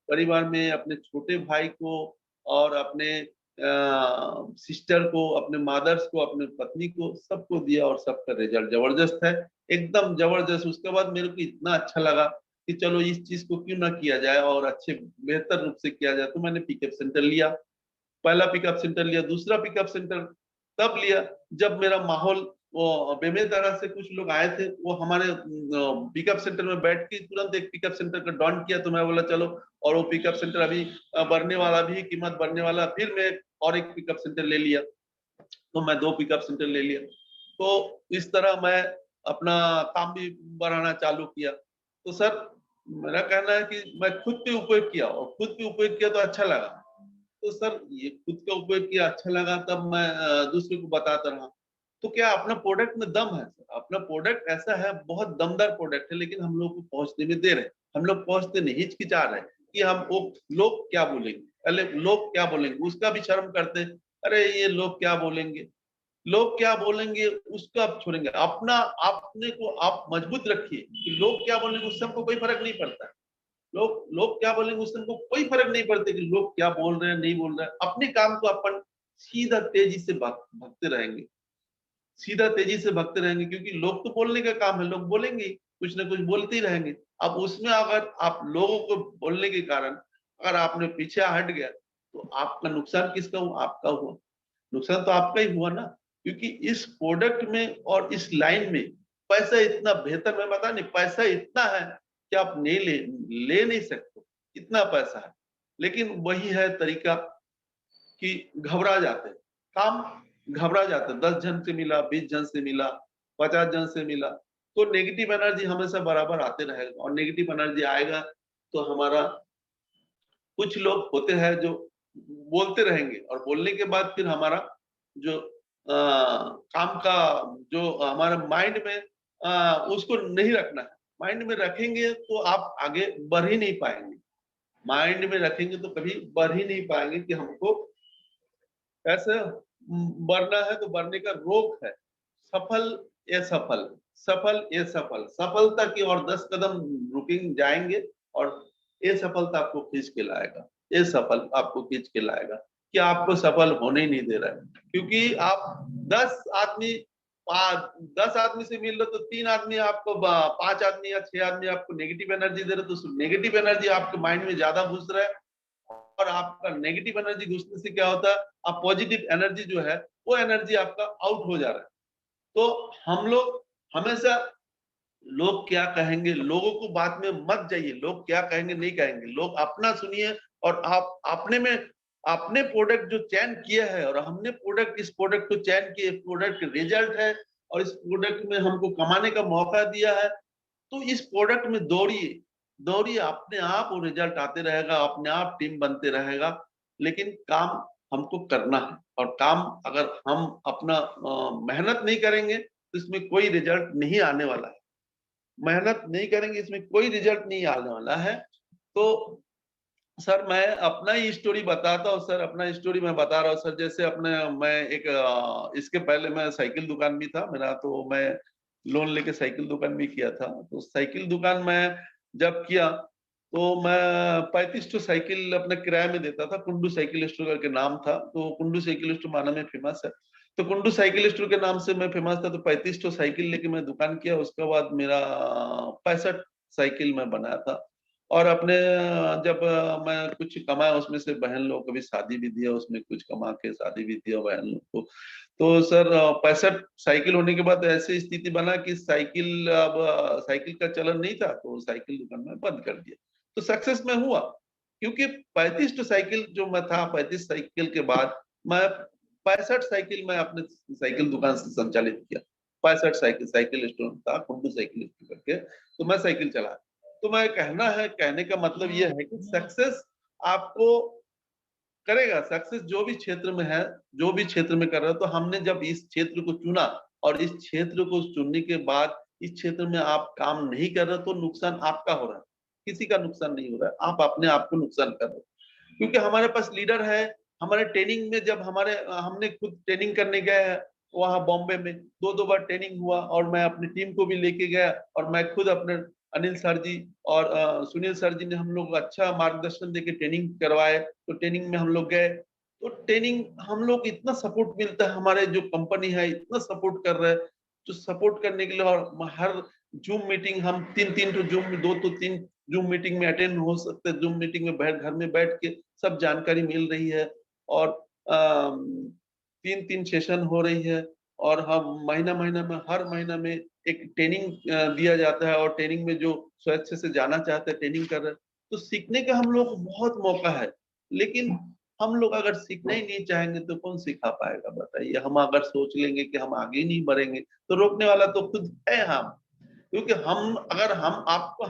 परिवार में अपने छोटे भाई को और अपने सिस्टर को, अपने मदर्स को, अपने पत्नी को, सबको दिया और सबका रिजल्ट जबरदस्त है, एकदम जबरदस्त। उसके बाद मेरे को इतना अच्छा लगा कि चलो इस चीज को क्यों ना किया जाए और अच्छे बेहतर रूप से किया जाए। तो मैंने पिकअप सेंटर लिया, पहला पिकअप सेंटर लिया, दूसरा पिकअप सेंटर तब लिया जब मेरा माहौल, वो बेमेतरा से कुछ लोग आए थे, वो हमारे पिकअप सेंटर में बैठ के तुरंत एक पिकअप सेंटर का डॉन किया। तो मैं बोला चलो, और वो पिकअप सेंटर अभी बढ़ने वाला भी, कीमत बढ़ने वाला, फिर मैं और एक पिकअप सेंटर ले लिया। तो मैं 2 पिकअप सेंटर ले लिया। तो इस तरह मैं अपना काम भी बढ़ाना चालू किया। तो सर, मेरा कहना है कि मैं खुद पे उपयोग किया, और खुद पे उपयोग किया तो अच्छा लगा। तो सर, ये खुद का उपयोग किया, अच्छा लगा, तब मैं दूसरे को बताता रहा। तो क्या अपना प्रोडक्ट में दम है सर? अपना प्रोडक्ट ऐसा है, बहुत दमदार प्रोडक्ट है, लेकिन हम लोग को पहुंचने में देर है। हम लोग पहुंचते नहीं, हिचकिचा रहे हैं कि हम वो लोग क्या बोलेंगे, पहले लोग क्या बोलेंगे उसका भी शर्म करते हैं। अरे ये लोग क्या बोलेंगे, लोग क्या बोलेंगे उसका आप छोड़ेंगे, अपना अपने को आप मजबूत रखिए कि लोग क्या बोलेंगे उससे हमको कोई फर्क नहीं पड़ता है। लोग लोग क्या बोलेंगे उससे हमको कोई फर्क नहीं पड़ता कि लोग क्या बोल रहे हैं, नहीं बोल रहे हैं। अपने काम को अपन सीधा तेजी से भगते रहेंगे, सीधा तेजी से भगते रहेंगे, क्योंकि लोग तो बोलने का काम है, लोग बोलेंगे ही, कुछ ना कुछ बोलते ही रहेंगे। अब उसमें अगर आप लोगों को बोलने के कारण अगर आपने पीछे हट गया, तो आपका नुकसान किसका हुआ? आपका हुआ, नुकसान तो आपका ही हुआ ना। क्योंकि इस प्रोडक्ट में और इस लाइन में पैसा इतना बेहतर, मैं बता नहीं, पैसा इतना है कि आप नहीं ले नहीं सकते, इतना पैसा है। लेकिन वही है तरीका कि घबरा जाते हैं, काम घबरा जाते हैं। 10 जन से मिला, 20 जन से मिला, 50 जन से मिला, तो नेगेटिव एनर्जी हमेशा बराबर आते रहेगा। और नेगेटिव एनर्जी आएगा तो हमारा, कुछ लोग होते हैं जो बोलते रहेंगे, और बोलने के बाद फिर हमारा जो काम का, जो हमारा माइंड में उसको नहीं रखना है। माइंड में रखेंगे तो आप आगे बढ़ ही नहीं पाएंगे, माइंड में रखेंगे तो कभी बढ़ ही नहीं पाएंगे कि हमको कैसे बढ़ना है। तो बढ़ने का रोग है सफल या सफल, सफल या सफल, सफलता की और 10 कदम रुकेंगे, जाएंगे, और ये सफलता आपको खींच के लाएगा, ये सफल आपको खींच के लाएगा कि आपको सफल होने ही नहीं दे रहा है। क्योंकि आप 10 आदमी 10 आदमी से मिल रहे, तो 3 आदमी आपको, 5 आदमी या 6 आदमी आपको नेगेटिव एनर्जी दे रहे, तो नेगेटिव एनर्जी आपके माइंड में ज्यादा घुस रहा है। और आपका नेगेटिव एनर्जी घुसने से क्या होता है, आप पॉजिटिव एनर्जी जो है, वो एनर्जी आपका आउट हो जा रहा है। तो हम लोग हमेशा, लोग क्या कहेंगे, लोगों को बात में मत जाइए, लोग क्या कहेंगे नहीं कहेंगे, लोग अपना सुनिए। और आप अपने में, अपने प्रोडक्ट जो चयन किया है, और हमने प्रोडक्ट, इस प्रोडक्ट को चयन किए, प्रोडक्ट रिजल्ट है, और इस प्रोडक्ट में हमको कमाने का मौका दिया है, तो इस प्रोडक्ट में दौड़िए, दौड़िए, अपने आप वो रिजल्ट आते रहेगा, अपने आप टीम बनते रहेगा। लेकिन काम हमको करना है, और काम अगर हम अपना मेहनत नहीं करेंगे तो इसमें कोई रिजल्ट नहीं आने वाला है। मेहनत नहीं करेंगे इसमें कोई रिजल्ट नहीं आने वाला है। तो सर, मैं अपना ही स्टोरी बताता हूँ सर, अपना स्टोरी मैं बता रहा हूँ सर। जैसे अपने, मैं एक इसके पहले मैं साइकिल दुकान भी था मेरा, तो मैं लोन लेके साइकिल दुकान भी किया था। तो साइकिल दुकान मैं जब किया, तो मैं 35 तो साइकिल अपने किराए में देता था। कुंडू साइकिल स्टोर करके नाम था, तो कुंडू साइकिल स्टोर माना में फेमस है। तो कुंडू साइकिल स्टोर के नाम से मैं फेमस था। तो 35 तो साइकिल लेके मैं दुकान किया। उसके बाद मेरा 65 साइकिल मैं बनाया था। और अपने जब मैं कुछ कमाया, उसमें से बहन लोग को भी शादी भी दिया, उसमें कुछ कमा के शादी भी दिया बहन लोग को। तो सर, 65 साइकिल होने के बाद ऐसी स्थिति बना कि साइकिल, अब साइकिल का चलन नहीं था, तो साइकिल दुकान में बंद कर दिया। तो सक्सेस में हुआ, क्योंकि 35 साइकिल जो मैं था, 35 साइकिल के बाद मैं 65 साइकिल मैं अपने साइकिल दुकान से संचालित किया। 65 साइकिल स्टोर था, कुंडू साइकिल स्टोर करके, तो मैं साइकिल चला। तो मैं कहने का मतलब ये है कि सक्सेस आपको करेगा, सक्सेस जो भी क्षेत्र में है, जो भी क्षेत्र में कर रहा है। तो हमने जब इस क्षेत्र को चुना और इस क्षेत्र को चुनने के बाद इस क्षेत्र में आप काम नहीं कर रहे तो नुकसान आपका हो रहा है, किसी का नुकसान नहीं हो रहा है, आप अपने आप को नुकसान कर रहे हो। क्योंकि हमारे पास लीडर है। हमारे ट्रेनिंग में जब हमने खुद ट्रेनिंग करने गए हैं वहां बॉम्बे में, दो बार ट्रेनिंग हुआ और मैं अपनी टीम को भी लेके गया और मैं खुद अपने अनिल सर जी और सुनील सर जी ने हम लोग अच्छा मार्गदर्शन देके ट्रेनिंग करवाए। तो ट्रेनिंग में हम लोग गए, तो ट्रेनिंग हम लोग इतना सपोर्ट मिलता है, हमारे जो कंपनी है इतना सपोर्ट कर रहे हैं। तो सपोर्ट करने के लिए और हर जूम मीटिंग हम तीन तो जूम, दो तो तीन जूम मीटिंग में अटेंड हो सकते हैं। जूम मीटिंग में घर में बैठ के सब जानकारी मिल रही है और 3 सेशन हो रही है। और हम महीना में, हर महीना में एक ट्रेनिंग दिया जाता है और ट्रेनिंग में जो स्वेच्छा से जाना चाहते हैं ट्रेनिंग कर रहे हैं। तो सीखने का हम लोग बहुत मौका है, लेकिन हम लोग अगर सीखना ही नहीं चाहेंगे तो कौन सिखा पाएगा बताइए। हम अगर सोच लेंगे कि हम आगे नहीं बढ़ेंगे तो रोकने वाला तो खुद है हम। क्योंकि हमको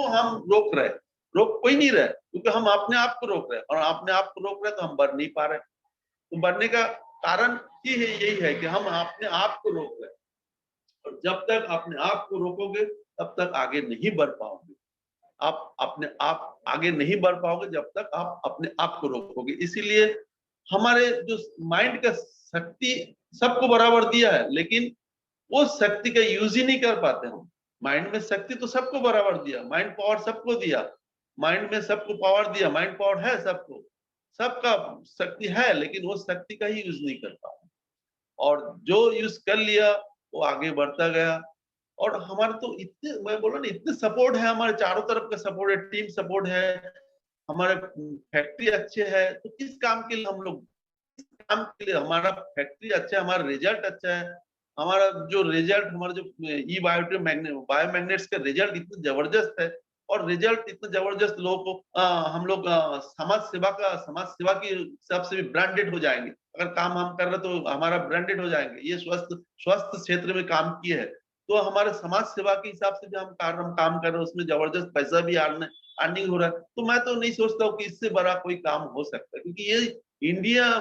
हम रोक रहे, रोक कोई नहीं रहे, क्योंकि हम अपने आप को रोक रहे हैं और अपने आप को रोक रहे तो हम बढ़ नहीं पा रहे। तो बढ़ने का कारण ही है, यही है कि हम अपने आप को रोक रहे हैं। और जब तक अपने आप को रोकोगे तब तक आगे नहीं बढ़ पाओगे। आप अपने आप आगे नहीं बढ़ पाओगे जब तक आप अपने आप को रोकोगे। इसीलिए हमारे जो माइंड का शक्ति सबको बराबर दिया है, लेकिन वो शक्ति का यूज ही नहीं कर पाते हम। माइंड में शक्ति तो सबको बराबर दिया, माइंड पावर सबको दिया, माइंड में सबको पावर दिया, माइंड पावर है सबको, सबका शक्ति है, लेकिन वो शक्ति का ही यूज नहीं कर पाते। और जो यूज कर लिया वो आगे बढ़ता गया। और हमारे तो इतने, मैं बोला ना, इतने सपोर्ट है, हमारे चारों तरफ का सपोर्ट है, टीम सपोर्ट है, हमारे फैक्ट्री अच्छे है। तो किस काम के लिए हम लोग, काम के लिए हमारा फैक्ट्री अच्छा है, हमारा रिजल्ट अच्छा है, हमारा जो रिजल्ट, हमारा जो बायोमैग्नेट्स का रिजल्ट इतना जबरदस्त है। और रिजल्ट इतना जबरदस्त, लोगों को हम लोग समाज सेवा के हिसाब से भी ब्रांडेड हो जाएंगे। अगर काम हम कर रहे तो हमारा ब्रांडेड हो जाएंगे, ये स्वस्थ क्षेत्र में काम किए है तो हमारे समाज सेवा के हिसाब से भी हम काम कर रहे हैं, उसमें जबरदस्त पैसा भी अर्निंग हो रहा है। तो मैं तो नहीं सोचता हूँ कि इससे बड़ा कोई काम हो सकता है, क्योंकि ये इंडिया,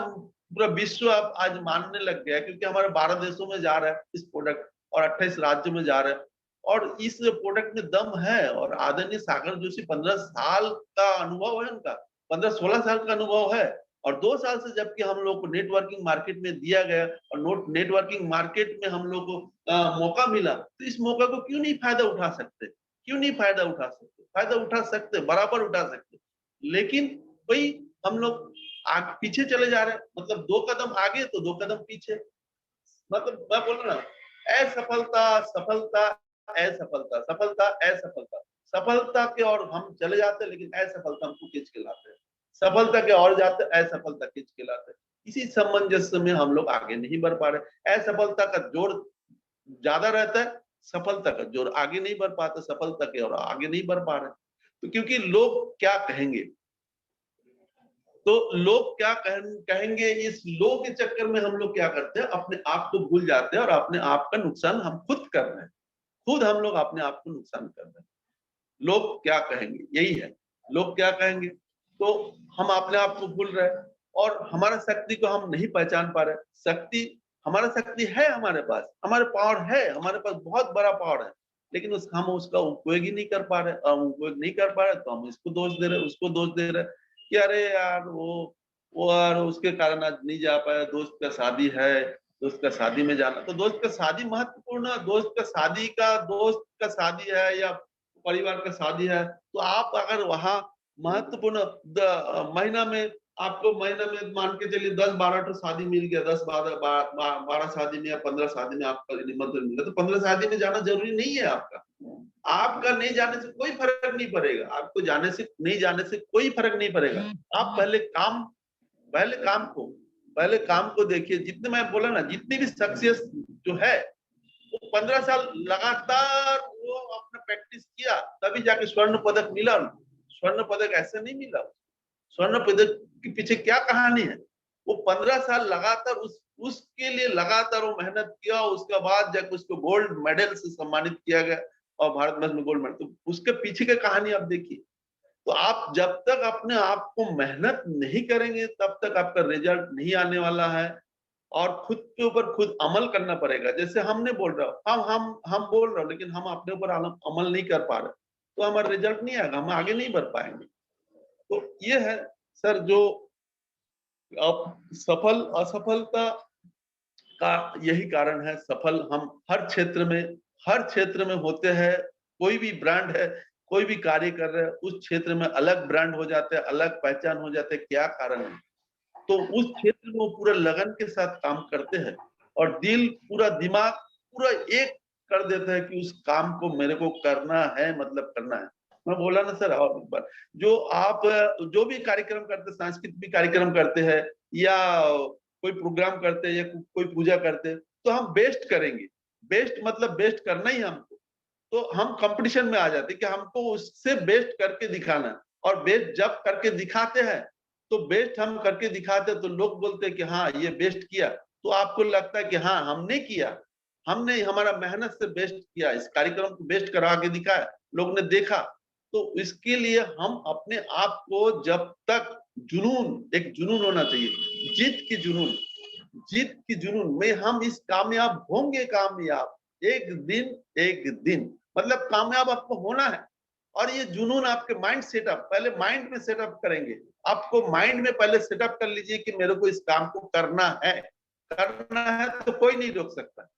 पूरा विश्व अब आज मानने लग गया है, क्योंकि हमारे 12 देशों में जा रहा है इस प्रोडक्ट और 28 राज्यों में जा रहा है और इस प्रोडक्ट में दम है। और आदरणीय सागर जोशी 15 साल का अनुभव है उनका, 15-16 साल का अनुभव है। और 2 साल से जबकि हम लोग को नेटवर्किंग मार्केट में दिया गया और नेटवर्किंग मार्केट में हम लोग को मौका मिला, तो इस मौका को क्यों नहीं फायदा उठा सकते, क्यों नहीं फायदा उठा सकते? फायदा उठा सकते, बराबर उठा सकते, लेकिन वही हम लोग पीछे चले जा रहे हैं। मतलब 2 कदम आगे तो 2 कदम पीछे। मतलब मैं बोल रहा हूँ, असफलता, सफलता, असफलता, सफलता, असफलता, सफलता के और हम चले जाते हैं, लेकिन असफलता हमको खींच के लाते हैं, सफलता के और जाते हैं, असफलता खींच के लाते हैं। इसी सामंजस्य में हम लोग आगे नहीं बढ़ पा रहे। असफलता का जोर ज्यादा रहता है, सफलता का जोर आगे नहीं बढ़ पाता, सफलता के और आगे नहीं बढ़ पा रहे। तो क्योंकि लोग क्या कहेंगे, तो लोग क्या कहेंगे, इस लोग के चक्कर में हम लोग क्या करते हैं, अपने आप को भूल जाते हैं और अपने आप का नुकसान हम खुद कर रहे हैं। खुद हम लोग अपने आप को नुकसान कर रहे हैं। लोग क्या कहेंगे, यही है, लोग क्या कहेंगे, तो हम अपने आप को भूल रहे हैं और हमारा शक्ति को हम नहीं पहचान पा रहे। शक्ति, हमारा शक्ति है, हमारे पास, हमारे पावर है, हमारे पास बहुत बड़ा पावर है, लेकिन हम उसका उपयोग ही नहीं कर पा रहे। और उपयोग नहीं कर पा रहे तो हम इसको दोष दे रहे, उसको दोष दे रहे कि अरे यार वो यार उसके कारण आज नहीं जा पाया, दोस्त का शादी है, दोस्त का शादी में जाना। तो दोस्त का शादी महत्वपूर्ण, दोस्त का शादी है या परिवार का शादी है, तो आप अगर वहां महत्वपूर्ण महीना में, आपको महीना में मान के चलिए 10-12 तो शादी मिल गया, 10-12 शादी में या 15 शादी में आपका निमंत्रण मिला, तो 15 शादी में जाना जरूरी नहीं है आपका। आपका नहीं जाने से कोई फर्क नहीं पड़ेगा, आपको जाने से नहीं जाने से कोई फर्क नहीं पड़ेगा। आप पहले काम को देखिए। जितने मैं बोला ना, जितनी भी सक्सेस जो है वो 15 साल लगातार वो अपना प्रैक्टिस किया, तभी जाके स्वर्ण पदक मिला। स्वर्ण पदक ऐसे नहीं मिला, स्वर्ण पदक के पीछे क्या कहानी है? वो 15 साल लगातार उसके लिए लगातार वो मेहनत किया, उसके बाद जाकर उसको गोल्ड मेडल से सम्मानित किया गया और भारत वर्ष में गोल्ड मेडल। तो उसके पीछे की कहानी आप देखिए। तो आप जब तक अपने आप को मेहनत नहीं करेंगे तब तक आपका रिजल्ट नहीं आने वाला है। और खुद के ऊपर खुद अमल करना पड़ेगा। जैसे हमने बोल रहा हूँ, हम बोल रहे हो, लेकिन हम अपने ऊपर अमल नहीं कर पा रहे, तो हमारा रिजल्ट नहीं आएगा, हम आगे नहीं बढ़ पाएंगे। तो ये है सर, जो अब सफल असफलता का यही कारण है। सफल हम हर क्षेत्र में होते हैं। कोई भी ब्रांड है, कोई भी कार्य कर रहे हैं, उस क्षेत्र में अलग ब्रांड हो जाते हैं, अलग पहचान हो जाते हैं। क्या कारण है? तो उस क्षेत्र में वो पूरा लगन के साथ काम करते हैं और दिल, पूरा दिमाग पूरा एक कर देता है कि उस काम को मेरे को करना है, मतलब करना है। मैं बोला ना सर और एक बार, जो आप जो भी कार्यक्रम करते, सांस्कृतिक कार्यक्रम करते हैं या कोई प्रोग्राम करते हैं या कोई पूजा करते हैं, तो हम बेस्ट करेंगे। बेस्ट मतलब बेस्ट करना ही हमको। तो हम कंपटीशन में आ जाते कि हमको उससे बेस्ट करके दिखाना है। और बेस्ट जब करके दिखाते हैं, तो बेस्ट हम करके दिखाते हैं, तो लोग बोलते हैं कि हाँ ये बेस्ट किया। तो आपको लगता है कि हाँ हमने किया, हमने हमारा मेहनत से बेस्ट किया, इस कार्यक्रम को बेस्ट करा के दिखाया, लोग ने देखा। तो इसके लिए हम अपने आप को जब तक एक जुनून होना चाहिए, जीत की जुनून में हम इस कामयाब होंगे, कामयाब एक दिन मतलब कामयाब आपको होना है। और ये जुनून आपके माइंड सेटअप, पहले माइंड में सेटअप करेंगे। आपको माइंड में पहले सेटअप कर लीजिए कि मेरे को इस काम को करना है तो कोई नहीं रोक सकता।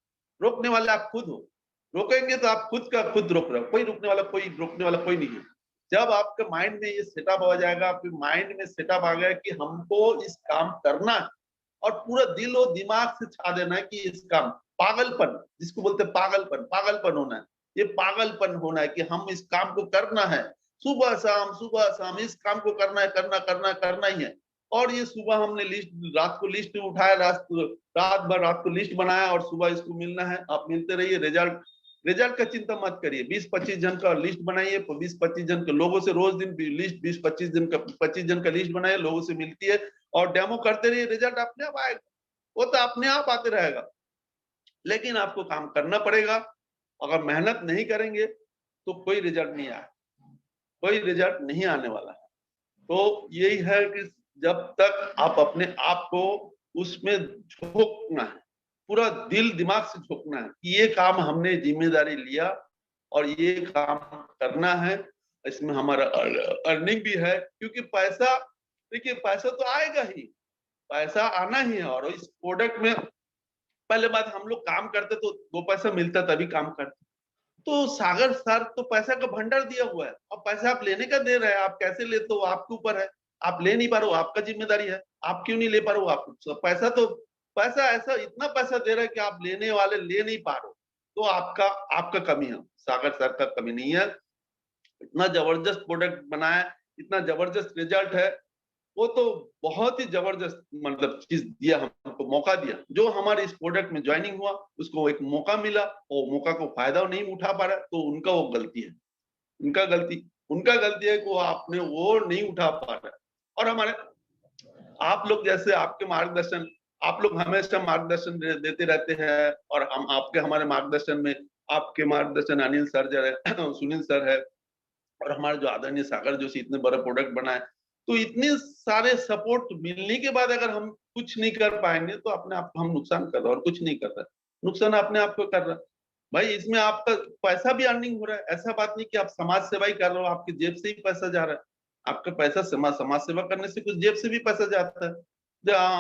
रोकने वाले आप खुद हो। रोकेंगे तो आप खुद का खुद रोक रहे हो, कोई रोकने वाला कोई नहीं है। जब आपके माइंड में ये सेटअप हो जाएगा, आपके माइंड में सेटअप आ गया कि हमको इस काम करना है, और पूरा दिल और दिमाग से छा देना है कि इस काम, पागलपन जिसको बोलते हैं पागलपन होना है। ये पागलपन होना है कि हम इस काम को करना है, सुबह शाम इस काम को करना ही है। और ये सुबह हमने रात को लिस्ट उठाया, रात भर रात को लिस्ट बनाया और सुबह इसको मिलना है। आप मिलते रहिए। रिजल्ट का चिंता मत करिए। 20-25 जन का लिस्ट बनाइए, 20-25 जन के लोगों से रोज दिन लिस्ट 25 जन का लिस्ट बनाइए, लोगों से मिलती है और डेमो करते रहिए। रिजल्ट अपने आप आएगा, वो तो अपने आप आते रहेगा। लेकिन आपको काम करना पड़ेगा। अगर मेहनत नहीं करेंगे तो कोई रिजल्ट नहीं आए, कोई रिजल्ट नहीं आने वाला है। तो यही है कि जब तक आप अपने आप को उसमें झोंकना है, पूरा दिल दिमाग से झोंकना है कि ये काम हमने जिम्मेदारी लिया और ये काम करना है। इसमें हमारा अर्निंग भी है, क्योंकि पैसा, देखिए पैसा तो आएगा ही, पैसा आना ही है। और इस प्रोडक्ट में पहले बात, हम लोग काम करते तो 2 पैसा मिलता तभी काम करते। तो सागर सर तो पैसा का भंडार दिया हुआ है। अब पैसा आप लेने का दे रहे हैं, आप कैसे लेते हो आपके ऊपर है। आप ले नहीं पा रहे हो, आपका जिम्मेदारी है। आप क्यों नहीं ले पा रहे हो? आप पैसा ऐसा इतना पैसा दे रहा है कि आप लेने वाले ले नहीं पा रहे हो, तो आपका कमी है, सागर सर का कमी नहीं है। इतना जबरदस्त प्रोडक्ट बनाया, इतना जबरदस्त रिजल्ट है। वो तो बहुत ही जबरदस्त मतलब चीज दिया, हमको मौका दिया। जो हमारे इस प्रोडक्ट में ज्वाइनिंग हुआ, उसको एक मौका मिला और मौका को फायदा नहीं उठा पा रहा, तो उनका वो गलती है। उनका गलती है कि वो आपने वो नहीं उठा पा रहा। और हमारे आप लोग जैसे आपके मार्गदर्शन, आप लोग हमेशा मार्गदर्शन देते रहते हैं और हम आपके हमारे मार्गदर्शन में, आपके मार्गदर्शन अनिल सर जो है, सुनील सर है, और हमारे जो आदरणीय सागर जोशी इतने बड़े प्रोडक्ट बनाए। तो इतने सारे सपोर्ट मिलने के बाद अगर हम कुछ नहीं कर पाएंगे तो अपने आप को हम नुकसान कर रहे हैं और कुछ नहीं कर रहे। नुकसान अपने आप को कर रहा है भाई। इसमें आपका पैसा भी अर्निंग हो रहा है। ऐसा बात नहीं कि आप समाज सेवा ही कर रहे हो, आपकी जेब से ही पैसा जा रहा है। आपका पैसा समाज सेवा करने से कुछ जेब से भी पैसा जाता है।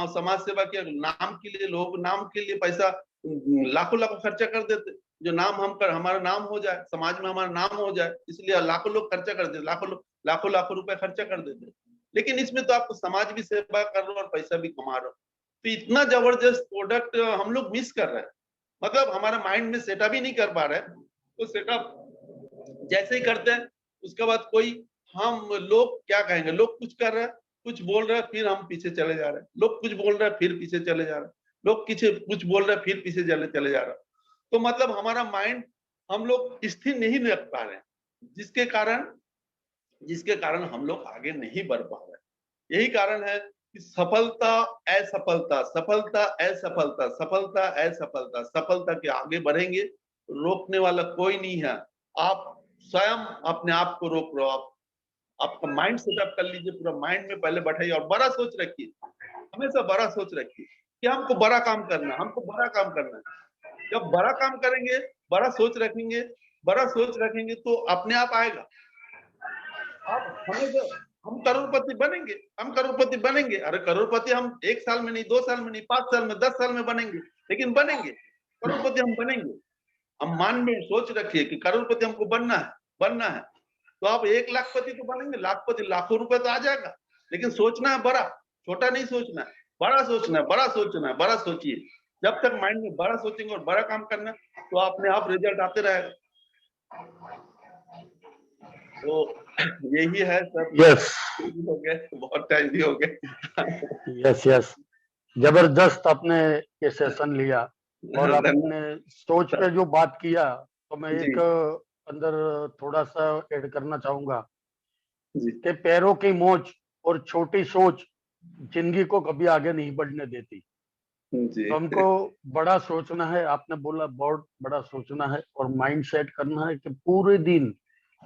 समाज सेवा के नाम के लिए लोग नाम के लिए पैसा लाखों लाखों खर्चा कर देते, जो नाम हमारा नाम हो जाए, समाज में हमारा नाम हो जाए, इसलिए लाखों लोग खर्चा कर देते, लाखों लाखों रुपए खर्चा कर देते। लेकिन इसमें तो आपको समाज भी सेवा कर रहे हो और पैसा भी कमा रहे हो। तो इतना जबरदस्त प्रोडक्ट हम लोग मिस कर रहे हैं, मतलब हमारा माइंड में सेटअप ही नहीं कर पा रहे। तो सेटअप जैसे ही करते हैं उसके बाद कोई, हम लोग क्या कहेंगे, लोग कुछ कर रहे हैं, कुछ बोल रहे हैं, फिर हम पीछे चले जा रहे हैं। लोग कुछ बोल रहे हैं, फिर पीछे चले जा रहे हैं। लोग कुछ बोल रहे हैं, फिर पीछे चले जा रहे हैं। तो मतलब हमारा माइंड हम लोग स्थिर नहीं रख पा रहे हैं, जिसके कारण हम लोग आगे नहीं बढ़ पा रहे। यही कारण है कि सफलता असफलता, सफलता असफलता, सफलता असफलता, सफलता के आगे बढ़ेंगे, रोकने वाला कोई नहीं है। आप स्वयं अपने आप को रोक रहे हो। आप आपका माइंड सेटअप कर लीजिए, पूरा माइंड में पहले बैठाइए और बड़ा सोच रखिए, हमेशा बड़ा सोच रखिए कि हमको बड़ा काम करना है, हमको बड़ा काम करना है। जब बड़ा काम करेंगे, बड़ा सोच रखेंगे, बड़ा सोच रखेंगे तो अपने आप आएगा। अब हमें जो हम करोड़पति बनेंगे, हम करोड़पति बनेंगे। अरे करोड़पति हम 1 साल में नहीं, 2 साल में नहीं, 5 साल में, 10 साल में बनेंगे, लेकिन बनेंगे करोड़पति, हम बनेंगे। हम मन में सोच रखिए कि करोड़पति हमको बनना है, बनना है। तो आप 1 लाखपति तो बनेंगे, लाखपति, लाखों रुपए तो आ जाएगा, लेकिन सोचना है बड़ा, छोटा नहीं सोचना है, बड़ा सोचना है, बड़ा सोचना है, बड़ा सोचिए। जब तक माइंड में बड़ा सोचेंगे और बड़ा काम करना है, तो अपने आप रिजल्ट आते रहेगा। तो यही है सर। यस हो गया, बहुत टाइम भी हो गया। यस यस, जबरदस्त आपने ये सेशन लिया और आपने सोच पे जो बात किया, तो मैं जी एक अंदर थोड़ा सा ऐड करना चाहूंगा जी कि पैरों की मोच और छोटी सोच जिंदगी को कभी आगे नहीं बढ़ने देती। जी तो हमको बड़ा सोचना है, आपने बोला बहुत बड़ा सोचना है और माइंड सेट करना है कि पूरे दिन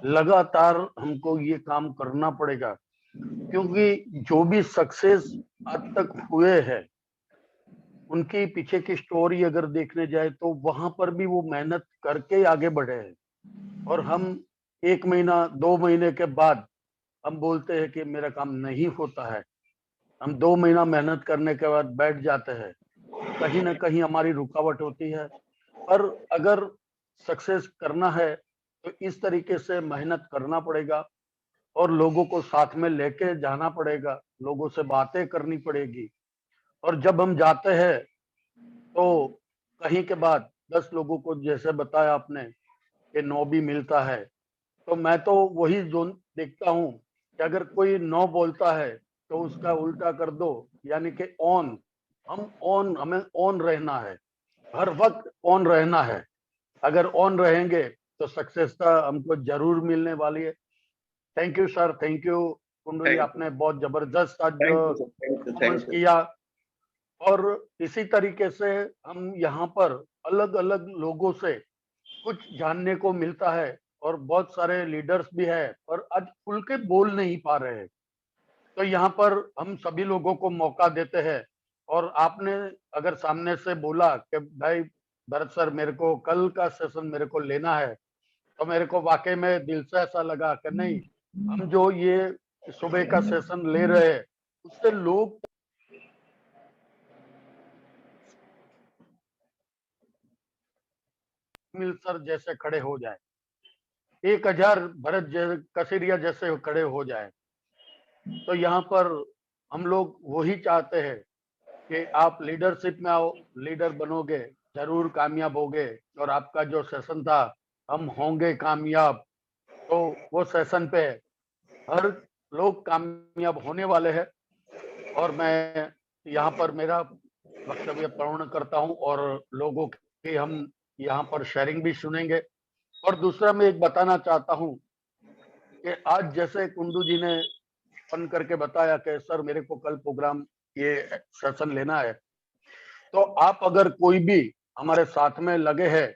लगातार हमको ये काम करना पड़ेगा, क्योंकि जो भी सक्सेस आज तक हुए हैं उनके पीछे की स्टोरी अगर देखने जाए तो वहां पर भी वो मेहनत करके आगे बढ़े हैं। और हम 1 महीना 2 महीने के बाद हम बोलते हैं कि मेरा काम नहीं होता है, हम 2 महीना मेहनत करने के बाद बैठ जाते हैं, कहीं ना कहीं हमारी रुकावट होती है। पर अगर सक्सेस करना है तो इस तरीके से मेहनत करना पड़ेगा और लोगों को साथ में लेके जाना पड़ेगा, लोगों से बातें करनी पड़ेगी। और जब हम जाते हैं तो कहीं के बाद 10 लोगों को, जैसे बताया आपने कि नो भी मिलता है, तो मैं तो वही जोन देखता हूँ कि अगर कोई नो बोलता है तो उसका उल्टा कर दो, यानी कि ऑन। हमें ऑन रहना है, हर वक्त ऑन रहना है। अगर ऑन रहेंगे तो सक्सेस का हमको जरूर मिलने वाली है। Thank you sir, thank you Kundu ji, thank आपने बहुत जबरदस्त आज you sir, thank you, performance thank you. किया। और इसी तरीके से हम यहाँ पर अलग अलग लोगों से कुछ जानने को मिलता है और बहुत सारे लीडर्स भी है और आज खुल के बोल नहीं पा रहे हैं। तो यहाँ पर हम सभी लोगों को मौका देते हैं। और आपने अगर सामने से बोला कि भाई भरत सर, मेरे को कल का सेशन मेरे को लेना है, तो मेरे को वाकई में दिल से ऐसा लगा कि नहीं, हम जो ये सुबह का सेशन ले रहे हैं उससे लोग मिल सर जैसे खड़े हो जाए, 1000 भरत कसीरिया जैसे खड़े हो जाए। तो यहाँ पर हम लोग वही चाहते हैं कि आप लीडरशिप में आओ, लीडर बनोगे, जरूर कामयाब होगे। और आपका जो सेशन था, हम होंगे कामयाब, तो वो सेशन पे हर लोग कामयाब होने वाले हैं। और मैं यहाँ पर मेरा वक्तव्य पूर्ण करता हूँ और लोगों की हम यहाँ पर शेयरिंग भी सुनेंगे। और दूसरा मैं एक बताना चाहता हूँ कि आज जैसे कुंडू जी ने फोन करके बताया कि सर मेरे को कल प्रोग्राम ये सेशन लेना है, तो आप अगर कोई भी हमारे साथ में लगे हैं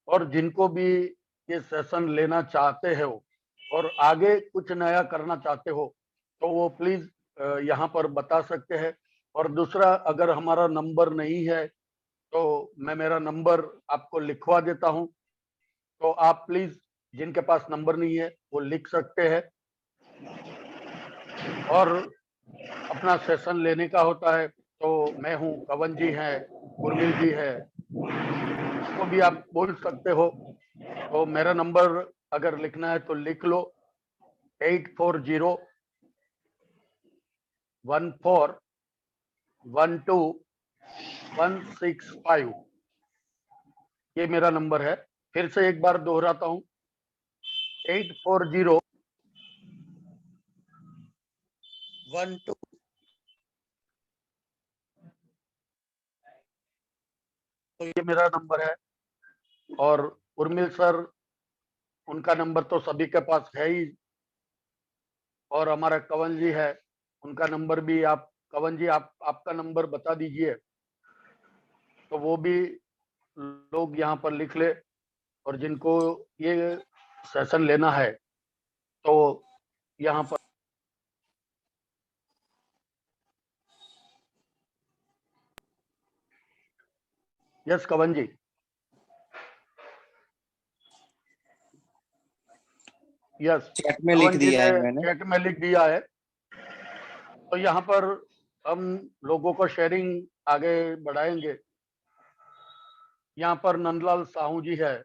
और जिनको भी ये सेशन लेना चाहते हो और आगे कुछ नया करना चाहते हो, तो वो प्लीज यहाँ पर बता सकते हैं। और दूसरा, अगर हमारा नंबर नहीं है तो मैं मेरा नंबर आपको लिखवा देता हूँ, तो आप प्लीज जिनके पास नंबर नहीं है वो लिख सकते हैं। और अपना सेशन लेने का होता है तो मैं हूँ, कवन जी है, उर्मिल जी है, उसको भी आप बोल सकते हो। तो मेरा नंबर अगर लिखना है तो लिख लो, 8401412165। ये मेरा नंबर है। फिर से एक बार दोहराता हूँ, 84012। तो ये मेरा नंबर है। और उर्मिल सर, उनका नंबर तो सभी के पास है ही। और हमारा कंवल जी है, उनका नंबर भी आप, कवन जी आप आपका नंबर बता दीजिए, तो वो भी लोग यहाँ पर लिख ले, और जिनको ये सेशन लेना है तो यहाँ पर। यस कवन जी। यस चैट में लिख कवन जी दिया ने है मैंने। चैट में लिख दिया है। तो यहाँ पर हम लोगों को शेयरिंग आगे बढ़ाएंगे। यहाँ पर नंदलाल साहू जी है,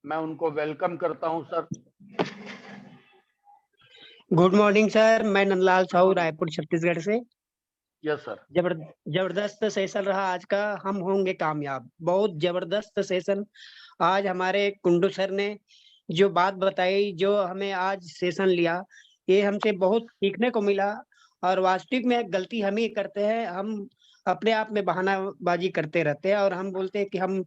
मैं उनको वेलकम करता हूँ सर। गुड मॉर्निंग सर, मैं नंदलाल साहू रायपुर छत्तीसगढ़ से। Yes sir. जबरदस्त सेशन रहा आज का, हम होंगे कामयाब। बहुत जबरदस्त सेशन आज हमारे कुंडू सर ने जो बात बताई, जो हमें आज सेशन लिया, ये हमसे बहुत सीखने को मिला। और वास्तविक में गलती हम ही करते हैं, हम अपने आप में बहानाबाजी करते रहते हैं और हम बोलते हैं कि हम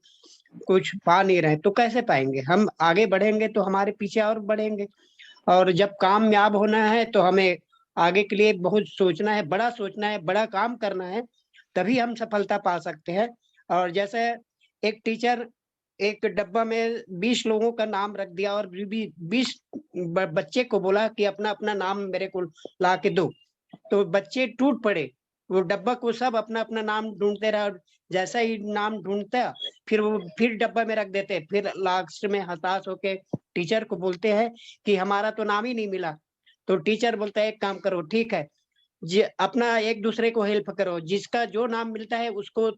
कुछ पा नहीं रहे, तो कैसे पाएंगे? हम आगे बढ़ेंगे तो हमारे पीछे और बढ़ेंगे। और जब कामयाब होना है तो हमें आगे के लिए बहुत सोचना है, बड़ा सोचना है, बड़ा काम करना है, तभी हम सफलता पा सकते हैं। और जैसे एक टीचर एक डब्बा में 20 लोगों का नाम रख दिया और भी 20 बच्चे को बोला कि अपना अपना नाम मेरे को ला के दो, तो बच्चे टूट पड़े। वो डब्बा को सब अपना अपना नाम ढूंढते रहे, और जैसा ही नाम ढूंढता फिर वो फिर डब्बा में रख देते। फिर लास्ट में हताश होके टीचर को बोलते हैं कि हमारा तो नाम ही नहीं मिला। तो टीचर बोलता है एक काम करो, ठीक है जी, अपना एक दूसरे को हेल्प करो, जिसका जो नाम मिलता है उसको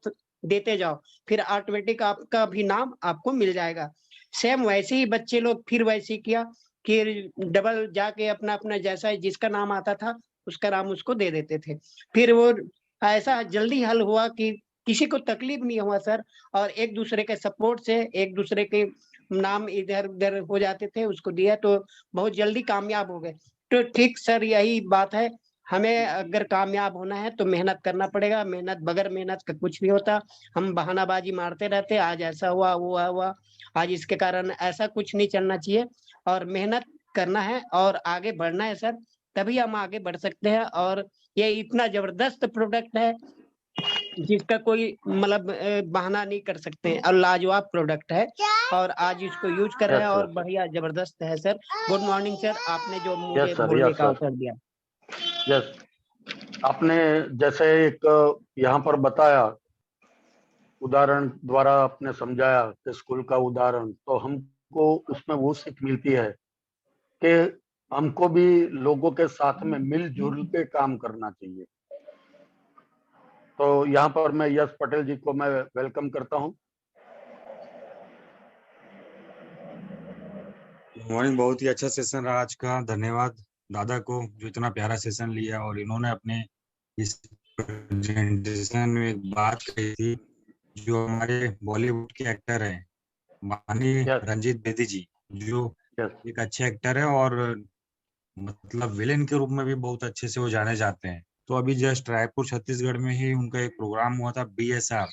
देते जाओ, फिर ऑटोमेटिक आपका भी नाम आपको मिल जाएगा। सेम वैसे ही बच्चे लोग फिर वैसे ही किया कि डबल जाके अपना अपना जैसा जिसका नाम आता था उसका नाम उसको दे देते थे। फिर वो ऐसा जल्दी हल हुआ कि किसी को तकलीफ नहीं हुआ सर, और एक दूसरे के सपोर्ट से एक दूसरे के नाम इधर उधर हो जाते थे, उसको दिया तो बहुत जल्दी कामयाब हो गए। तो ठीक सर, यही बात है, हमें अगर कामयाब होना है तो मेहनत करना पड़ेगा। मेहनत, बगैर मेहनत का कुछ नहीं होता। हम बहानाबाजी मारते रहते, आज ऐसा हुआ वो हुआ, आज इसके कारण ऐसा कुछ नहीं चलना चाहिए। और मेहनत करना है और आगे बढ़ना है सर, तभी हम आगे बढ़ सकते हैं। और ये इतना जबरदस्त प्रोडक्ट है जिसका कोई मतलब बहाना नहीं कर सकते हैं, और लाजवाब प्रोडक्ट है और आज इसको यूज कर रहे हैं और बढ़िया जबरदस्त है सर। गुड मॉर्निंग सर, आपने जो मुझे बोलने का अवसर दिया। यस, आपने जैसे एक यहाँ पर बताया, उदाहरण द्वारा आपने समझाया कि स्कूल का उदाहरण, तो हमको उसमें वो सीख मिलती है कि हमको भी लोगों के साथ में मिलजुल के काम करना चाहिए। तो यहाँ पर मैं यश पटेल जी को मैं वेलकम करता हूँ। मॉर्निंग, बहुत ही अच्छा सेशन रहा आज का। धन्यवाद दादा को जो इतना प्यारा सेशन लिया, और इन्होंने अपने इस प्रेजेंटेशन में एक बात कही थी, जो हमारे बॉलीवुड के एक्टर हैं माननीय रंजीत बेदी जी, जो एक अच्छे एक्टर है और मतलब विलेन के रूप में भी बहुत अच्छे से वो जाने जाते हैं। तो अभी जस्ट रायपुर छत्तीसगढ़ में ही उनका एक प्रोग्राम हुआ था BSR,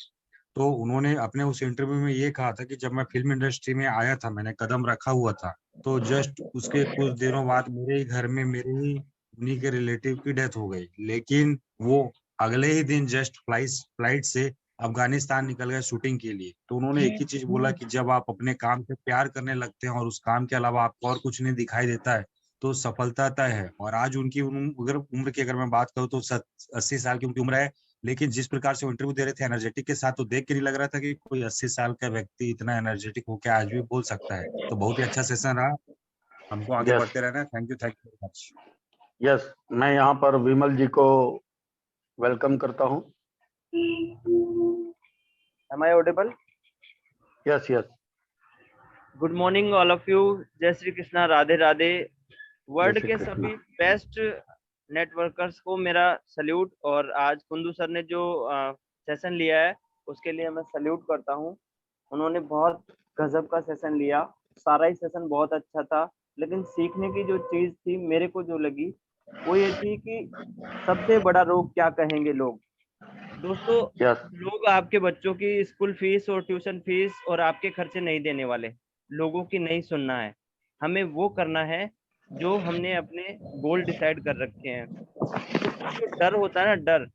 तो उन्होंने अपने उस इंटरव्यू में ये कहा था कि जब मैं फिल्म इंडस्ट्री में आया था, मैंने कदम रखा हुआ था, तो जस्ट उसके कुछ दिनों बाद मेरे ही घर में मेरे ही उन्हीं के रिलेटिव की डेथ हो गई। लेकिन वो अगले ही दिन जस्ट फ्लाइट से अफगानिस्तान निकल गए शूटिंग के लिए। तो उन्होंने एक ही चीज बोला कि जब आप अपने काम से प्यार करने लगते हैं और उस काम के अलावा आपको और कुछ नहीं दिखाई देता है, तो सफलता तय है। और आज उनकी उम्र की अगर मैं बात करूँ तो 80 साल की उनकी उम्र है, लेकिन जिस प्रकार से वो इंटरव्यू दे रहे थे एनर्जेटिक के साथ, तो देख के नहीं लग रहा था कि कोई 80 साल का व्यक्ति इतना एनर्जेटिक होकर आज भी बोल सकता है। तो बहुत ही अच्छा सेशन रहा, हमको आगे बढ़ते रहना है। Thank you very much. Yes, मैं यहाँ पर विमल जी को वेलकम करता हूँ। Am I audible? Yes yes. Good morning all of you. जय श्री कृष्णा, राधे राधे। वर्ल्ड के सभी बेस्ट नेटवर्कर्स को मेरा सल्यूट। और आज कुंदू सर ने जो सेशन लिया है उसके लिए मैं सल्यूट करता हूँ। उन्होंने बहुत गजब का सेशन लिया, सारा ही सेशन बहुत अच्छा था। लेकिन सीखने की जो चीज थी मेरे को जो लगी वो ये थी कि सबसे बड़ा रोग क्या कहेंगे लोग। दोस्तों, लोग आपके बच्चों की स्कूल फीस और ट्यूशन फीस और आपके खर्चे नहीं देने वाले। लोगों की नहीं सुनना है, हमें वो करना है जो हमने अपने गोल डिसाइड कर रखे हैं। तो जो डर होता है ना, डर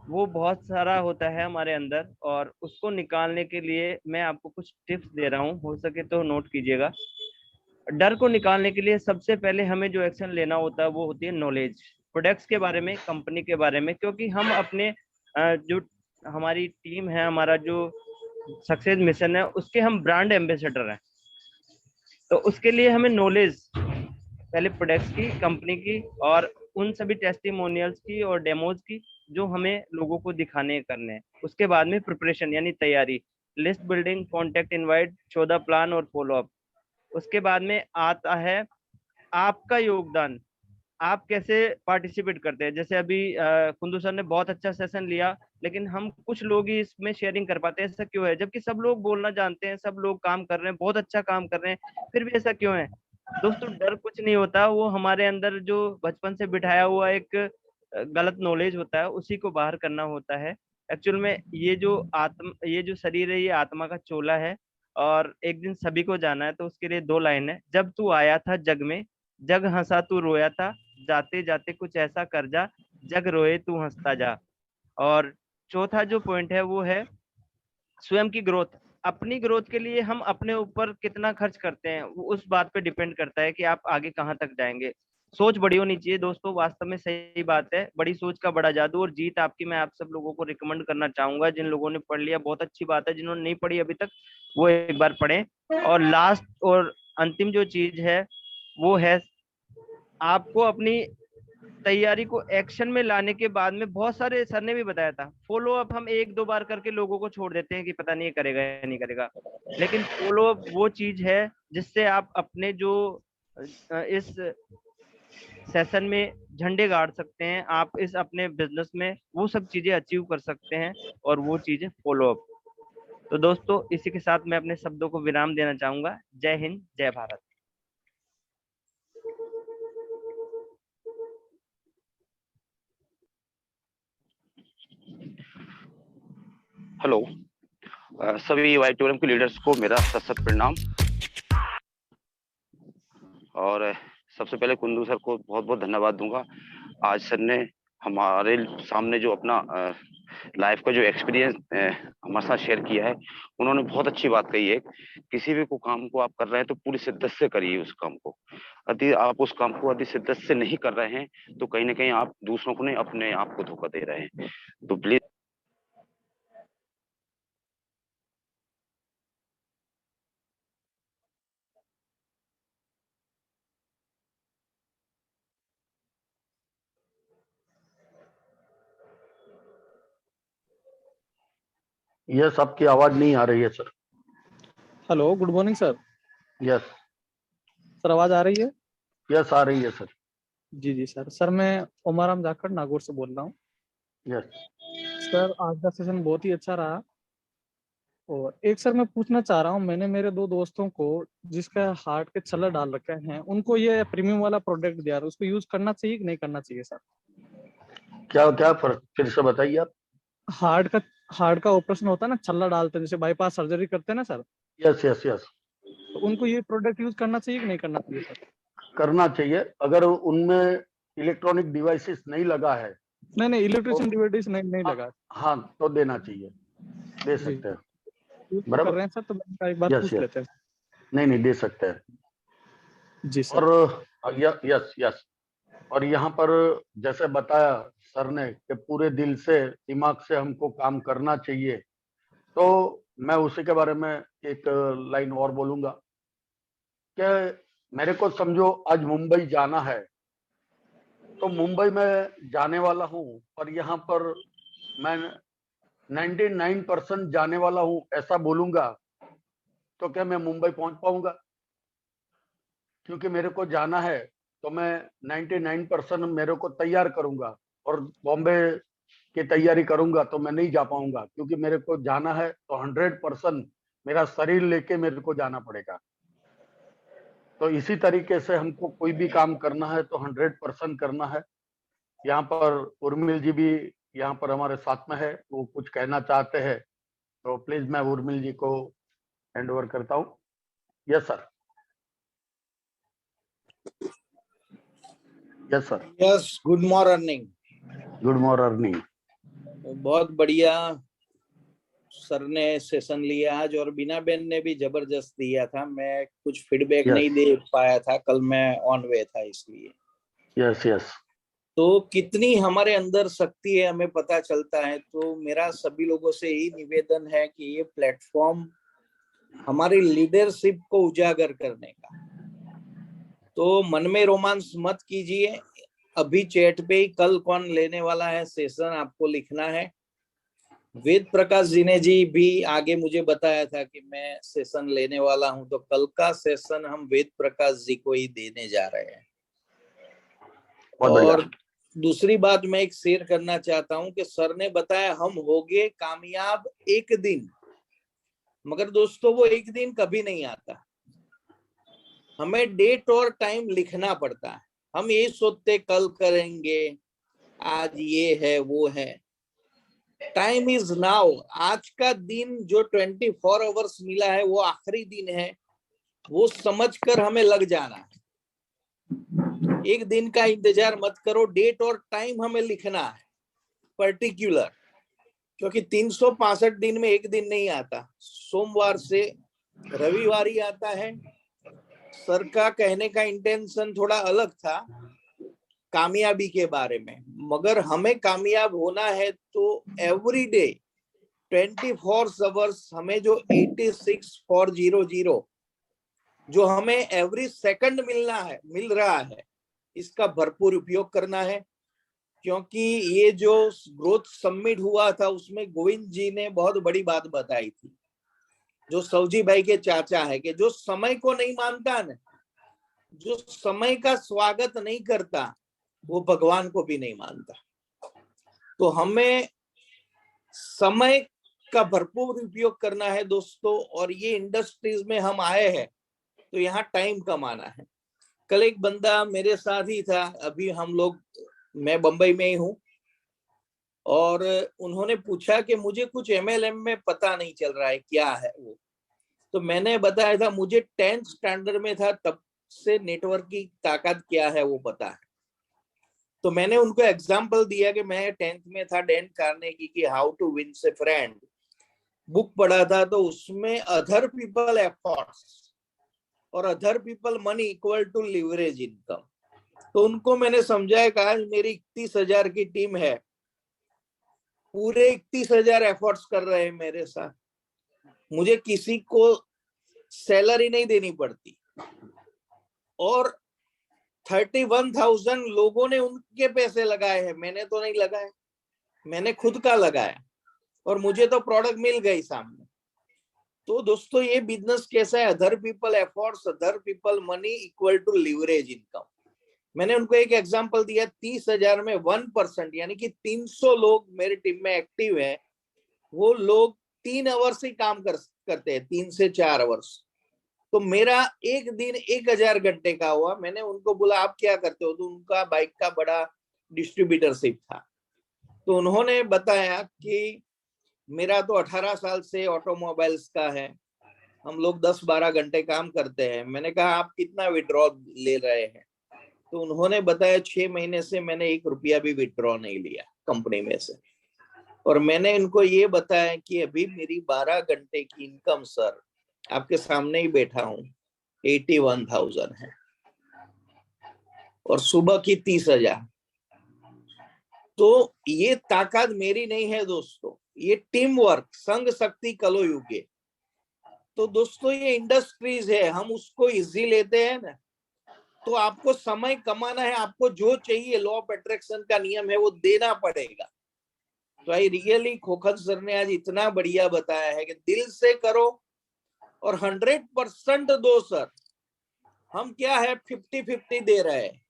वो बहुत सारा होता है हमारे अंदर, और उसको निकालने के लिए मैं आपको कुछ टिप्स दे रहा हूँ, हो सके तो नोट कीजिएगा। डर को निकालने के लिए सबसे पहले हमें जो एक्शन लेना होता है वो होती है नॉलेज, प्रोडक्ट्स के बारे में, कंपनी के बारे में, क्योंकि हम अपने जो हमारी टीम है, हमारा जो सक्सेस मिशन है, उसके हम ब्रांड एम्बेसडर हैं। तो उसके लिए हमें नॉलेज पहले प्रोडक्ट्स की, कंपनी की, और उन सभी टेस्टिमोनियल्स की और डेमोज की जो हमें लोगों को दिखाने करने हैं। उसके बाद में प्रिपरेशन यानी तैयारी, list building, contact invite, 14 plan और फॉलो अप। उसके बाद में आता है आपका योगदान, आप कैसे पार्टिसिपेट करते हैं। जैसे अभी कुंदू सर ने बहुत अच्छा सेशन लिया, लेकिन हम कुछ लोग ही इसमें शेयरिंग कर पाते हैं। ऐसा क्यों है? जबकि सब लोग बोलना जानते हैं, सब लोग काम कर रहे हैं, बहुत अच्छा काम कर रहे हैं, फिर भी ऐसा क्यों है? दोस्तों, डर कुछ नहीं होता, वो हमारे अंदर जो बचपन से बिठाया हुआ एक गलत नॉलेज होता है, उसी को बाहर करना होता है। एक्चुअल में ये जो शरीर है, ये आत्मा का चोला है, और एक दिन सभी को जाना है। तो उसके लिए 2 लाइन है। जब तू आया था जग में, जग हंसा तू रोया था, जाते जाते कुछ ऐसा कर जा, जग रोए तू हंसता जा। और चौथा जो पॉइंट है वो है स्वयं की ग्रोथ। अपनी ग्रोथ के लिए हम अपने ऊपर कितना खर्च करते हैं, वो उस बात पे डिपेंड करता है कि आप आगे कहाँ तक जाएंगे। सोच बड़ी होनी चाहिए दोस्तों, वास्तव में सही बात है, बड़ी सोच का बड़ा जादू। और जीत आपकी, मैं आप सब लोगों को रिकमेंड करना चाहूंगा, जिन लोगों ने पढ़ लिया बहुत अच्छी बात है, जिन्होंने नहीं पढ़ी अभी तक वो एक बार पढ़ें। और लास्ट और अंतिम जो चीज है वो है आपको अपनी तैयारी को एक्शन में लाने के बाद में, बहुत सारे सर ने भी बताया था, फॉलो अप हम 1-2 बार करके लोगों को छोड़ देते हैं कि पता नहीं करेगा या नहीं करेगा। लेकिन फॉलो अप वो चीज है जिससे आप अपने जो इस सेशन में झंडे गाड़ सकते हैं, आप इस अपने बिजनेस में वो सब चीजें अचीव कर सकते हैं, और वो चीज फॉलो अप। तो दोस्तों, इसी के साथ मैं अपने शब्दों को विराम देना चाहूंगा। जय हिंद, जय भारत। हेलो, सभी वाईटीएम के लीडर्स को मेरा सत सत प्रणाम। और सबसे पहले कुंदू सर को बहुत बहुत धन्यवाद दूंगा। आज सर ने हमारे सामने जो अपना लाइफ का जो एक्सपीरियंस हमारे साथ शेयर किया है, उन्होंने बहुत अच्छी बात कही है। किसी भी को काम को आप कर रहे हैं तो पूरी शिद्दत से करिए उस काम को। यदि आप उस काम को यदि शिद्दत से नहीं कर रहे हैं तो कहीं ना कहीं आप दूसरों को नहीं, अपने आप को धोखा दे रहे हैं। तो प्लीज यस, आपकी आवाज नहीं आ रही है sir. Hello, good morning sir. Yes sir, आवाज आ रही है? यस, आ रही है सर। जी जी सर। सर, मैं ओमाराम जाखड़ नागौर से बोल रहा हूँ। यस सर, आज का सेशन बहुत ही अच्छा रहा। और एक सर मैं पूछना चाह रहा हूँ, मैंने मेरे 2 दोस्तों को जिसका हार्ट के छल्ला डाल रखे हैं, उनको ये प्रीमियम वाला प्रोडक्ट दिया, उसको यूज करना चाहिए कि नहीं करना चाहिए सर? क्या क्या फिर से बताइए आप। हार्ट का ऑपरेशन होता है ना, छल्ला डालते हैं, जैसे बाईपास सर्जरी करते हैं ना सर, यस यस यस, तो उनको ये प्रोडक्ट यूज करना चाहिए कि नहीं करना चाहिए सर? करना चाहिए। अगर उनमें इलेक्ट्रॉनिक डिवाइसेस नहीं लगा है, नहीं, इलेक्ट्रिशियन डिवाइस नहीं लगा। हाँ तो देना चाहिए, दे जी, सकते हैं। यूज कर बराबर, रहे हैं सर, तो मैं एक बार यस पूछ यस, लेते हैं। नहीं दे सकते हैं। जी सर। और यस यस, और यहाँ पर जैसे बताया सर ने कि पूरे दिल से, दिमाग से हमको काम करना चाहिए, तो मैं उसी के बारे में एक लाइन और बोलूंगा कि मेरे को समझो आज मुंबई जाना है, तो मुंबई में जाने वाला हूँ, पर यहाँ पर मैं 99% जाने वाला हूँ ऐसा बोलूंगा तो क्या मैं मुंबई पहुंच पाऊंगा? क्योंकि मेरे को जाना है तो मैं 99% मेरे को तैयार करूंगा, और बॉम्बे की तैयारी करूंगा तो मैं नहीं जा पाऊंगा, क्योंकि मेरे को जाना है तो 100% मेरा शरीर लेके मेरे को जाना पड़ेगा। तो इसी तरीके से हमको कोई भी काम करना है तो 100% करना है। यहाँ पर उर्मिल जी भी यहाँ पर हमारे साथ में है, वो कुछ कहना चाहते हैं, तो प्लीज मैं उर्मिल जी को हैंड ओवर करता हूँ। Yes sir, yes sir. Yes, good morning. Good morning. बहुत बढ़िया सर ने सेशन लिया आज, और बीना बेन ने भी जबरदस्त दिया था। मैं कुछ फीडबैक नहीं दे पाया था, कल मैं ऑन वे था इसलिए। यस। तो कितनी हमारे अंदर शक्ति है हमें पता चलता है। तो मेरा सभी लोगों से यही निवेदन है कि ये प्लेटफॉर्म हमारी लीडरशिप को उजागर करने का, तो मन में रोमांस मत कीजिए। अभी चैट पे ही कल कौन लेने वाला है सेशन आपको लिखना है। वेद प्रकाश जी ने जी भी आगे मुझे बताया था कि मैं सेशन लेने वाला हूं, तो कल का सेशन हम वेद प्रकाश जी को ही देने जा रहे हैं। और दूसरी बात मैं एक शेयर करना चाहता हूं कि सर ने बताया हम होंगे कामयाब एक दिन, मगर दोस्तों वो एक दिन कभी नहीं आता। हमें डेट और टाइम लिखना पड़ता है। हम ये सोचते कल करेंगे, आज ये है वो है। Time is now. आज का दिन जो 24 आवर्स मिला है वो आखिरी दिन है, वो समझकर हमें लग जाना है। एक दिन का इंतजार मत करो, डेट और टाइम हमें लिखना है पर्टिकुलर, क्योंकि 365 दिन में एक दिन नहीं आता। सोमवार से रविवार ही आता है। सर का कहने का इंटेंशन थोड़ा अलग था कामयाबी के बारे में, मगर हमें कामयाब होना है तो एवरी डे 24 आवर्स हमें जो 86,400 जो हमें एवरी सेकंड मिल रहा है, इसका भरपूर उपयोग करना है। क्योंकि ये जो ग्रोथ समिट हुआ था उसमें गोविंद जी ने बहुत बड़ी बात बताई थी, जो सौजी भाई के चाचा है, कि जो समय को नहीं मानता ना, जो समय का स्वागत नहीं करता, वो भगवान को भी नहीं मानता। तो हमें समय का भरपूर उपयोग करना है दोस्तों। और ये इंडस्ट्रीज में हम आए हैं तो यहाँ टाइम कमाना है। कल एक बंदा मेरे साथ ही था, अभी हम लोग, मैं बंबई में ही हूँ, और उन्होंने पूछा कि मुझे कुछ MLM में पता नहीं चल रहा है क्या है वो। तो मैंने बताया था मुझे 10th स्टैंडर्ड में था तब से नेटवर्क की ताकत क्या है वो पता है। तो मैंने उनको एग्जांपल दिया कि मैं 10th में था, डैन कार्नेगी की how to win a friend book पढ़ा था, तो उसमें अदर पीपल एफर्ट्स और other people money equal to leverage income. तो उनको मैंने समझाया कि आज मेरी 31,000 की टीम है, पूरे 31,000 एफर्ट्स कर रहे हैं मेरे साथ, मुझे किसी को सैलरी नहीं देनी पड़ती, और 31,000 लोगों ने उनके पैसे लगाए हैं, मैंने तो नहीं लगाए, मैंने खुद का लगाया, और मुझे तो प्रोडक्ट मिल गई सामने। तो दोस्तों ये बिजनेस कैसा है, other people efforts, other people money equal to leverage income. मैंने उनको एक एग्जांपल दिया, 30,000 में 1%, यानी कि 300 लोग मेरी टीम में एक्टिव हैं, वो लोग 3 आवर्स ही काम करते हैं, 3 से 4 आवर्स। तो मेरा एक दिन 1,000 घंटे का हुआ। मैंने उनको बोला आप क्या करते हो, तो उनका बाइक का बड़ा डिस्ट्रीब्यूटरशिप था। तो उन्होंने बताया कि मेरा तो 18 साल से ऑटोमोबाइल्स का है, हम लोग 10-12 घंटे काम करते हैं। मैंने कहा आप कितना विड्रॉ ले रहे हैं, तो उन्होंने बताया 6 महीने से मैंने 1 रुपया भी विड्रॉ नहीं लिया कंपनी में से। और मैंने इनको ये बताया कि अभी मेरी 12 घंटे की इनकम सर आपके सामने ही बैठा हूं 81,000 है, और सुबह की 30,000। तो ये ताकत मेरी नहीं है दोस्तों, ये टीम वर्क, संघ शक्ति कलो युगे। तो दोस्तों ये इंडस्ट्रीज है, हम उसको इजी लेते हैं ना। तो आपको समय कमाना है, आपको जो चाहिए, लॉ ऑफ अट्रैक्शन का नियम है, वो देना पड़ेगा। तो आई रियली, खोखन सर ने आज इतना बढ़िया बताया है कि दिल से करो और 100% दो सर। हम क्या है 50-50 दे रहे हैं,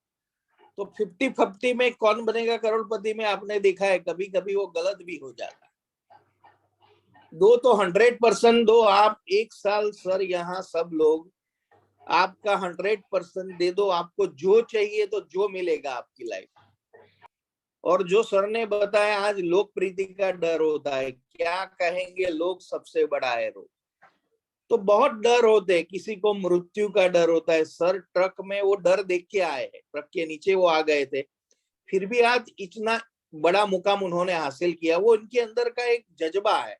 तो 50-50 में कौन बनेगा करोड़पति में आपने देखा है, कभी कभी वो गलत भी हो जाता है। दो तो 100% दो। आप 1 साल सर यहाँ सब लोग आपका 100% दे दो, आपको जो चाहिए तो जो मिलेगा आपकी लाइफ। और जो सर ने बताया आज लोक प्रीति का डर होता है, क्या कहेंगे लोग सबसे बड़ा है रोग। तो बहुत डर होते हैं, किसी को मृत्यु का डर होता है। सर ट्रक में वो डर देख के आए हैं, ट्रक के नीचे वो आ गए थे, फिर भी आज इतना बड़ा मुकाम उन्होंने हासिल किया, वो इनके अंदर का एक जज्बा है,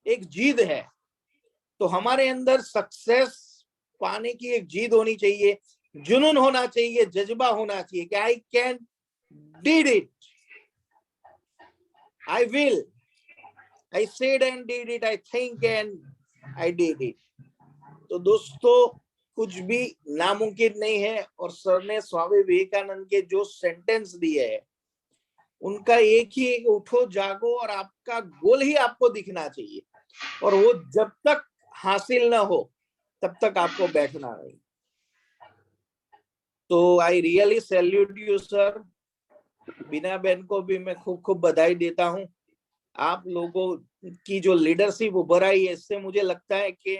एक जिद है। तो हमारे अंदर सक्सेस पाने की एक जिद होनी चाहिए, जुनून होना चाहिए, जज्बा होना चाहिए कि I can did it, I will, I said and did it, I think and I did it. तो दोस्तों कुछ भी नामुमकिन नहीं है। और सर ने स्वामी विवेकानंद के जो सेंटेंस दिए है उनका एक ही, उठो जागो और आपका गोल ही आपको दिखना चाहिए, और वो जब तक हासिल ना हो तब तक आपको बैठना नहीं। तो I really salute you sir. बीना बहन को भी मैं खूब खूब बधाई देता हूं। आप लोगों की जो लीडरशिप उभर आई है, इससे मुझे लगता है कि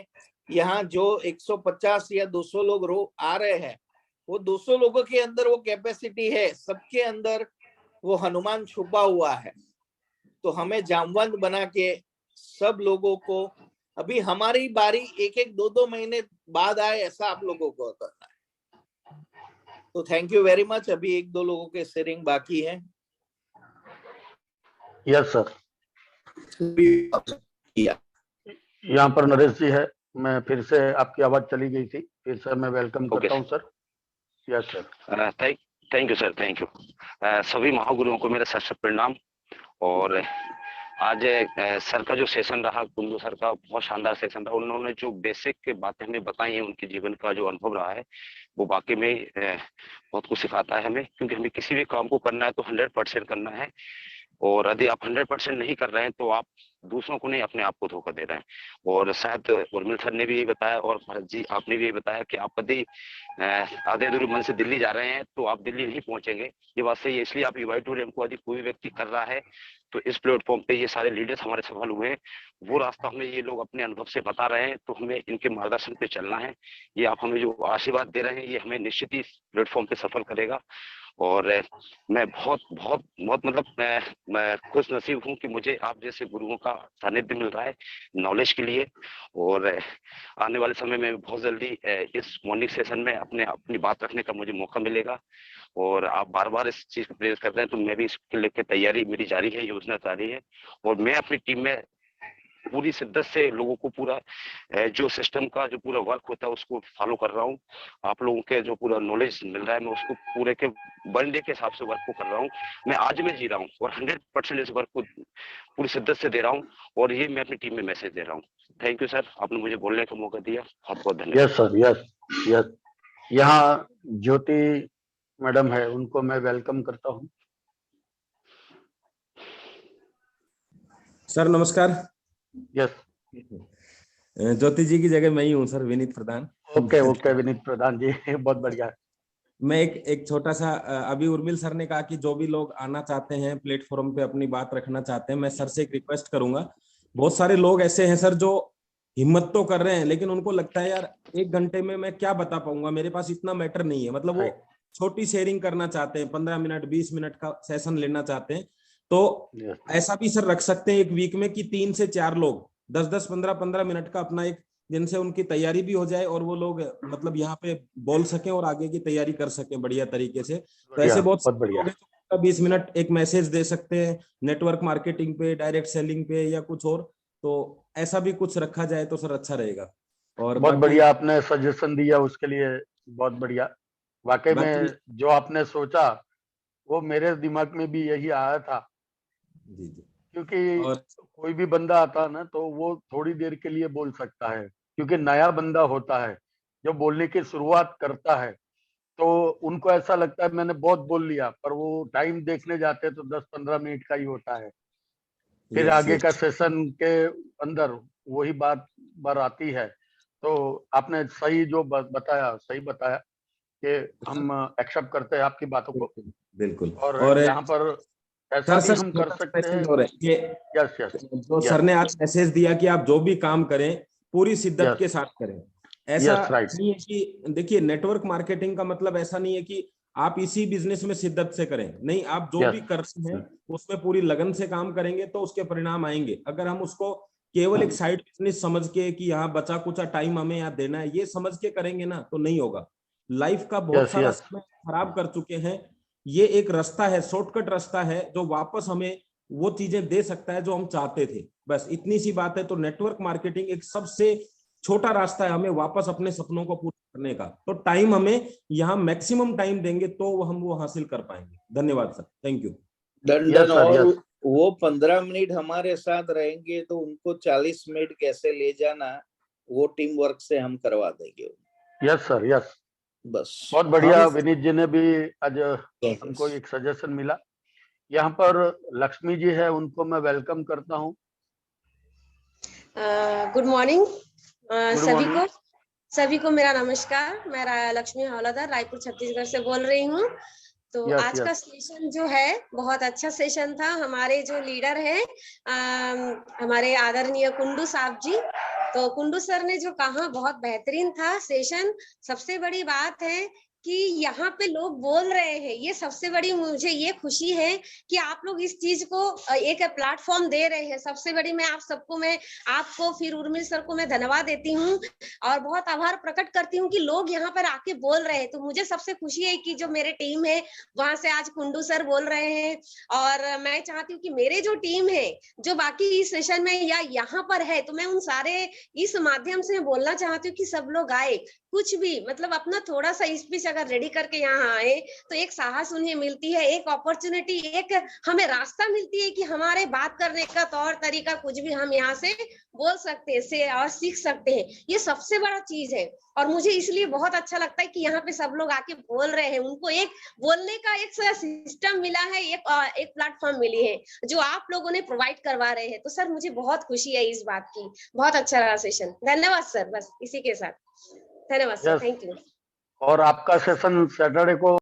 यहाँ जो 150 या 200 लोग आ रहे हैं, वो 200 लोगों के अंदर वो कैपेसिटी है, सबके अंदर वो हनुमान छुपा हुआ है। तो हमें जामवंत बना के सब लोगों को, अभी हमारी बारी 1-1, 2-2 महीने बाद आए, ऐसा आप लोगों को करना है। तो थैंक यू वेरी मच। अभी 1-2 लोगों के शेयरिंग बाकी है। Yes sir. यहाँ पर नरेश जी है। मैं फिर से, आपकी आवाज चली गई थी, फिर से मैं वेलकम करता हूँ sir. Yes sir. Thank you sir, thank you. सभी महागुरुओं को मेरा सशक्त प्रणाम। और आज सर का जो सेशन रहा, कुंदू सर का बहुत शानदार सेशन रहा। उन्होंने जो बेसिक बातें हमें बताई हैं, उनके जीवन का जो अनुभव रहा है, वो वाकई में बहुत कुछ सिखाता है हमें। क्योंकि हमें किसी भी काम को करना है तो 100% करना है, और यदि आप 100% नहीं कर रहे हैं तो आप दूसरों को नहीं, अपने आप को धोखा दे रहे हैं। और शायद उर्मिल सर ने भी यही बताया, और भरत जी आपने भी यही बताया कि आप यदि आधे अधूरे मन से दिल्ली जा रहे हैं तो आप दिल्ली नहीं पहुंचेंगे। ये बात सही है। इसलिए आप यूआई टूरिज्म को यदि कोई व्यक्ति कर रहा है तो इस प्लेटफॉर्म पे ये सारे लीडर्स हमारे सफल हुए हैं, वो रास्ता हमें ये लोग अपने अनुभव से बता रहे हैं, तो हमें इनके मार्गदर्शन पे चलना है। ये आप हमें जो आशीर्वाद दे रहे हैं, ये हमें निश्चित ही प्लेटफॉर्म पे सफल करेगा। और मैं बहुत बहुत बहुत मतलब मैं खुश नसीब हूँ कि मुझे आप जैसे गुरुओं का सानिध्य मिल रहा है नॉलेज के लिए। और आने वाले समय में बहुत जल्दी इस मॉर्निंग सेशन में अपनी बात रखने का मुझे मौका मिलेगा। और आप बार बार इस चीज को प्रेरित कर रहे हैं, तो मैं भी इसके लेकर तैयारी मेरी जारी है, योजना जारी है। और मैं अपनी टीम में पूरी शिद्दत से लोगों को पूरा जो सिस्टम का जो पूरा वर्क होता है उसको फॉलो कर रहा हूँ। आप लोगों के जो पूरा नॉलेज मिल रहा है, मैं उसको पूरे के वन डे के हिसाब से वर्क को कर रहा हूँ। मैं आज में जी रहा हूँ और 100% इस वर्क को पूरी शिद्दत से दे रहा हूँ, और ये मैं अपनी टीम में मैसेज दे रहा हूँ। थैंक यू सर, आपने मुझे बोलने का मौका दिया, बहुत बहुत धन्यवाद। Yes sir, yes yes. यहाँ ज्योति मैडम है, उनको मैं वेलकम करता हूँ। सर नमस्कार। यस। ज्योति जी की जगह मैं ही हूँ सर, विनीत प्रधान। ओके ओके विनीत प्रधान जी, बहुत बढ़िया। मैं एक छोटा सा, अभी उर्मिल सर ने कहा कि जो भी लोग आना चाहते हैं प्लेटफॉर्म पे अपनी बात रखना चाहते हैं, मैं सर से एक रिक्वेस्ट करूंगा। बहुत सारे लोग ऐसे हैं सर जो हिम्मत तो कर रहे हैं, लेकिन उनको लगता है यार 1 घंटे में मैं क्या बता पाऊंगा, मेरे पास इतना मैटर नहीं है। मतलब वो छोटी शेयरिंग करना चाहते हैं, 15 मिनट 20 मिनट का सेशन लेना चाहते हैं। तो ऐसा भी सर रख सकते हैं एक वीक में कि 3 से 4 लोग 10-10 15-15 मिनट का अपना एक, जिनसे उनकी तैयारी भी हो जाए और वो लोग मतलब यहाँ पे बोल सकें और आगे की तैयारी कर सकें बढ़िया तरीके से। तो ऐसे बहुत बढ़िया 20 मिनट एक मैसेज दे सकते हैं, नेटवर्क मार्केटिंग पे, डायरेक्ट सेलिंग पे या कुछ और। तो ऐसा भी कुछ रखा जाए तो सर अच्छा रहेगा। और बहुत बढ़िया आपने सजेशन दिया, उसके लिए बहुत बढ़िया। वाकई में जो आपने सोचा वो मेरे दिमाग में भी यही आया था। जी जी। क्योंकि कोई भी बंदा आता है ना, तो वो थोड़ी देर के लिए बोल सकता है, क्योंकि नया बंदा होता है जो बोलने की शुरुआत करता है, तो उनको ऐसा लगता है मैंने बहुत बोल लिया, पर वो टाइम देखने जाते तो 10-15 मिनट का ही होता है। फिर आगे का सेशन के अंदर वही बात बार आती है। तो आपने सही जो बताया, सही बताया कि हम एक्सेप्ट करते हैं आपकी बातों को। बिल्कुल। और यहाँ पर ऐसा भी हम कर सकते हैं। Yes yes. तो सर ने आज मैसेज दिया कि आप जो भी काम करें पूरी शिद्दत के साथ करें। ऐसा नहीं है कि, देखिए नेटवर्क मार्केटिंग का मतलब ऐसा नहीं है कि आप इसी बिजनेस में शिद्दत से करें, नहीं, आप जो भी करते हैं उसमें पूरी लगन से काम करेंगे तो उसके परिणाम आएंगे। अगर हम उसको केवल एक साइड बिजनेस समझ के कि यहाँ बचा कुचा टाइम हमें यहाँ देना है, ये समझ के करेंगे ना तो नहीं होगा। लाइफ का बहुत सारा समय खराब कर चुके हैं ये एक रास्ता है, शॉर्टकट रास्ता है जो वापस हमें वो चीजें दे सकता है जो हम चाहते थे। बस इतनी सी बात है। तो नेटवर्क मार्केटिंग एक सबसे छोटा रास्ता है हमें वापस अपने सपनों को पूरा करने का। तो टाइम हमें यहाँ मैक्सिमम टाइम देंगे तो हम वो हासिल कर पाएंगे। धन्यवाद सर, थैंक यू। दंडन। और वो 15 मिनट हमारे साथ रहेंगे तो उनको 40 मिनट कैसे ले जाना, वो टीम वर्क से हम करवा देंगे। Yes sir, yes. बस बहुत बढ़िया। विनीत जी ने भी आज हमको एक सजेशन मिला। यहाँ पर लक्ष्मी जी है, उनको मैं वेलकम करता हूँ। गुड मॉर्निंग सभी को मेरा नमस्कार। मैं लक्ष्मी हौलादार रायपुर छत्तीसगढ़ से बोल रही हूँ। तो आज का सेशन जो है बहुत अच्छा सेशन था। हमारे जो लीडर है हमारे आदरणीय कुंडू साहब जी, तो कुंडू सर ने जो कहा बहुत बेहतरीन था सेशन। सबसे बड़ी बात है कि यहाँ पे लोग बोल रहे हैं, ये सबसे बड़ी मुझे ये खुशी है कि आप लोग इस चीज को एक प्लेटफॉर्म दे रहे हैं। सबसे बड़ी मैं आप सबको, मैं आपको फिर उर्मिल सर को मैं धन्यवाद देती हूँ और बहुत आभार प्रकट करती हूँ कि लोग यहाँ पर आके बोल रहे हैं। तो मुझे सबसे खुशी है कि जो मेरे टीम है वहां से आज कुंडू सर बोल रहे हैं, और मैं चाहती हूँ कि मेरे जो टीम है जो बाकी इस सेशन में या यहाँ पर है, तो मैं उन सारे इस माध्यम से बोलना चाहती हूँ कि सब लोग आए, कुछ भी मतलब अपना थोड़ा सा स्पीच अगर रेडी करके यहाँ आए तो एक साहस उन्हें मिलती है, एक अपॉर्चुनिटी, एक हमें रास्ता मिलती है कि हमारे बात करने का तौर तरीका कुछ भी हम यहाँ से बोल सकते हैं से और सीख सकते हैं। ये सबसे बड़ा चीज है और मुझे इसलिए बहुत अच्छा लगता है कि यहाँ पे सब लोग आके बोल रहे हैं। उनको एक बोलने का एक सिस्टम मिला है, एक प्लेटफॉर्म मिली है जो आप लोगों ने प्रोवाइड करवा रहे हैं। तो सर मुझे बहुत खुशी है इस बात की। बहुत अच्छा रहा सेशन। धन्यवाद सर। बस इसी के साथ धन्यवाद सर। Thank you. और आपका सेशन सैटरडे को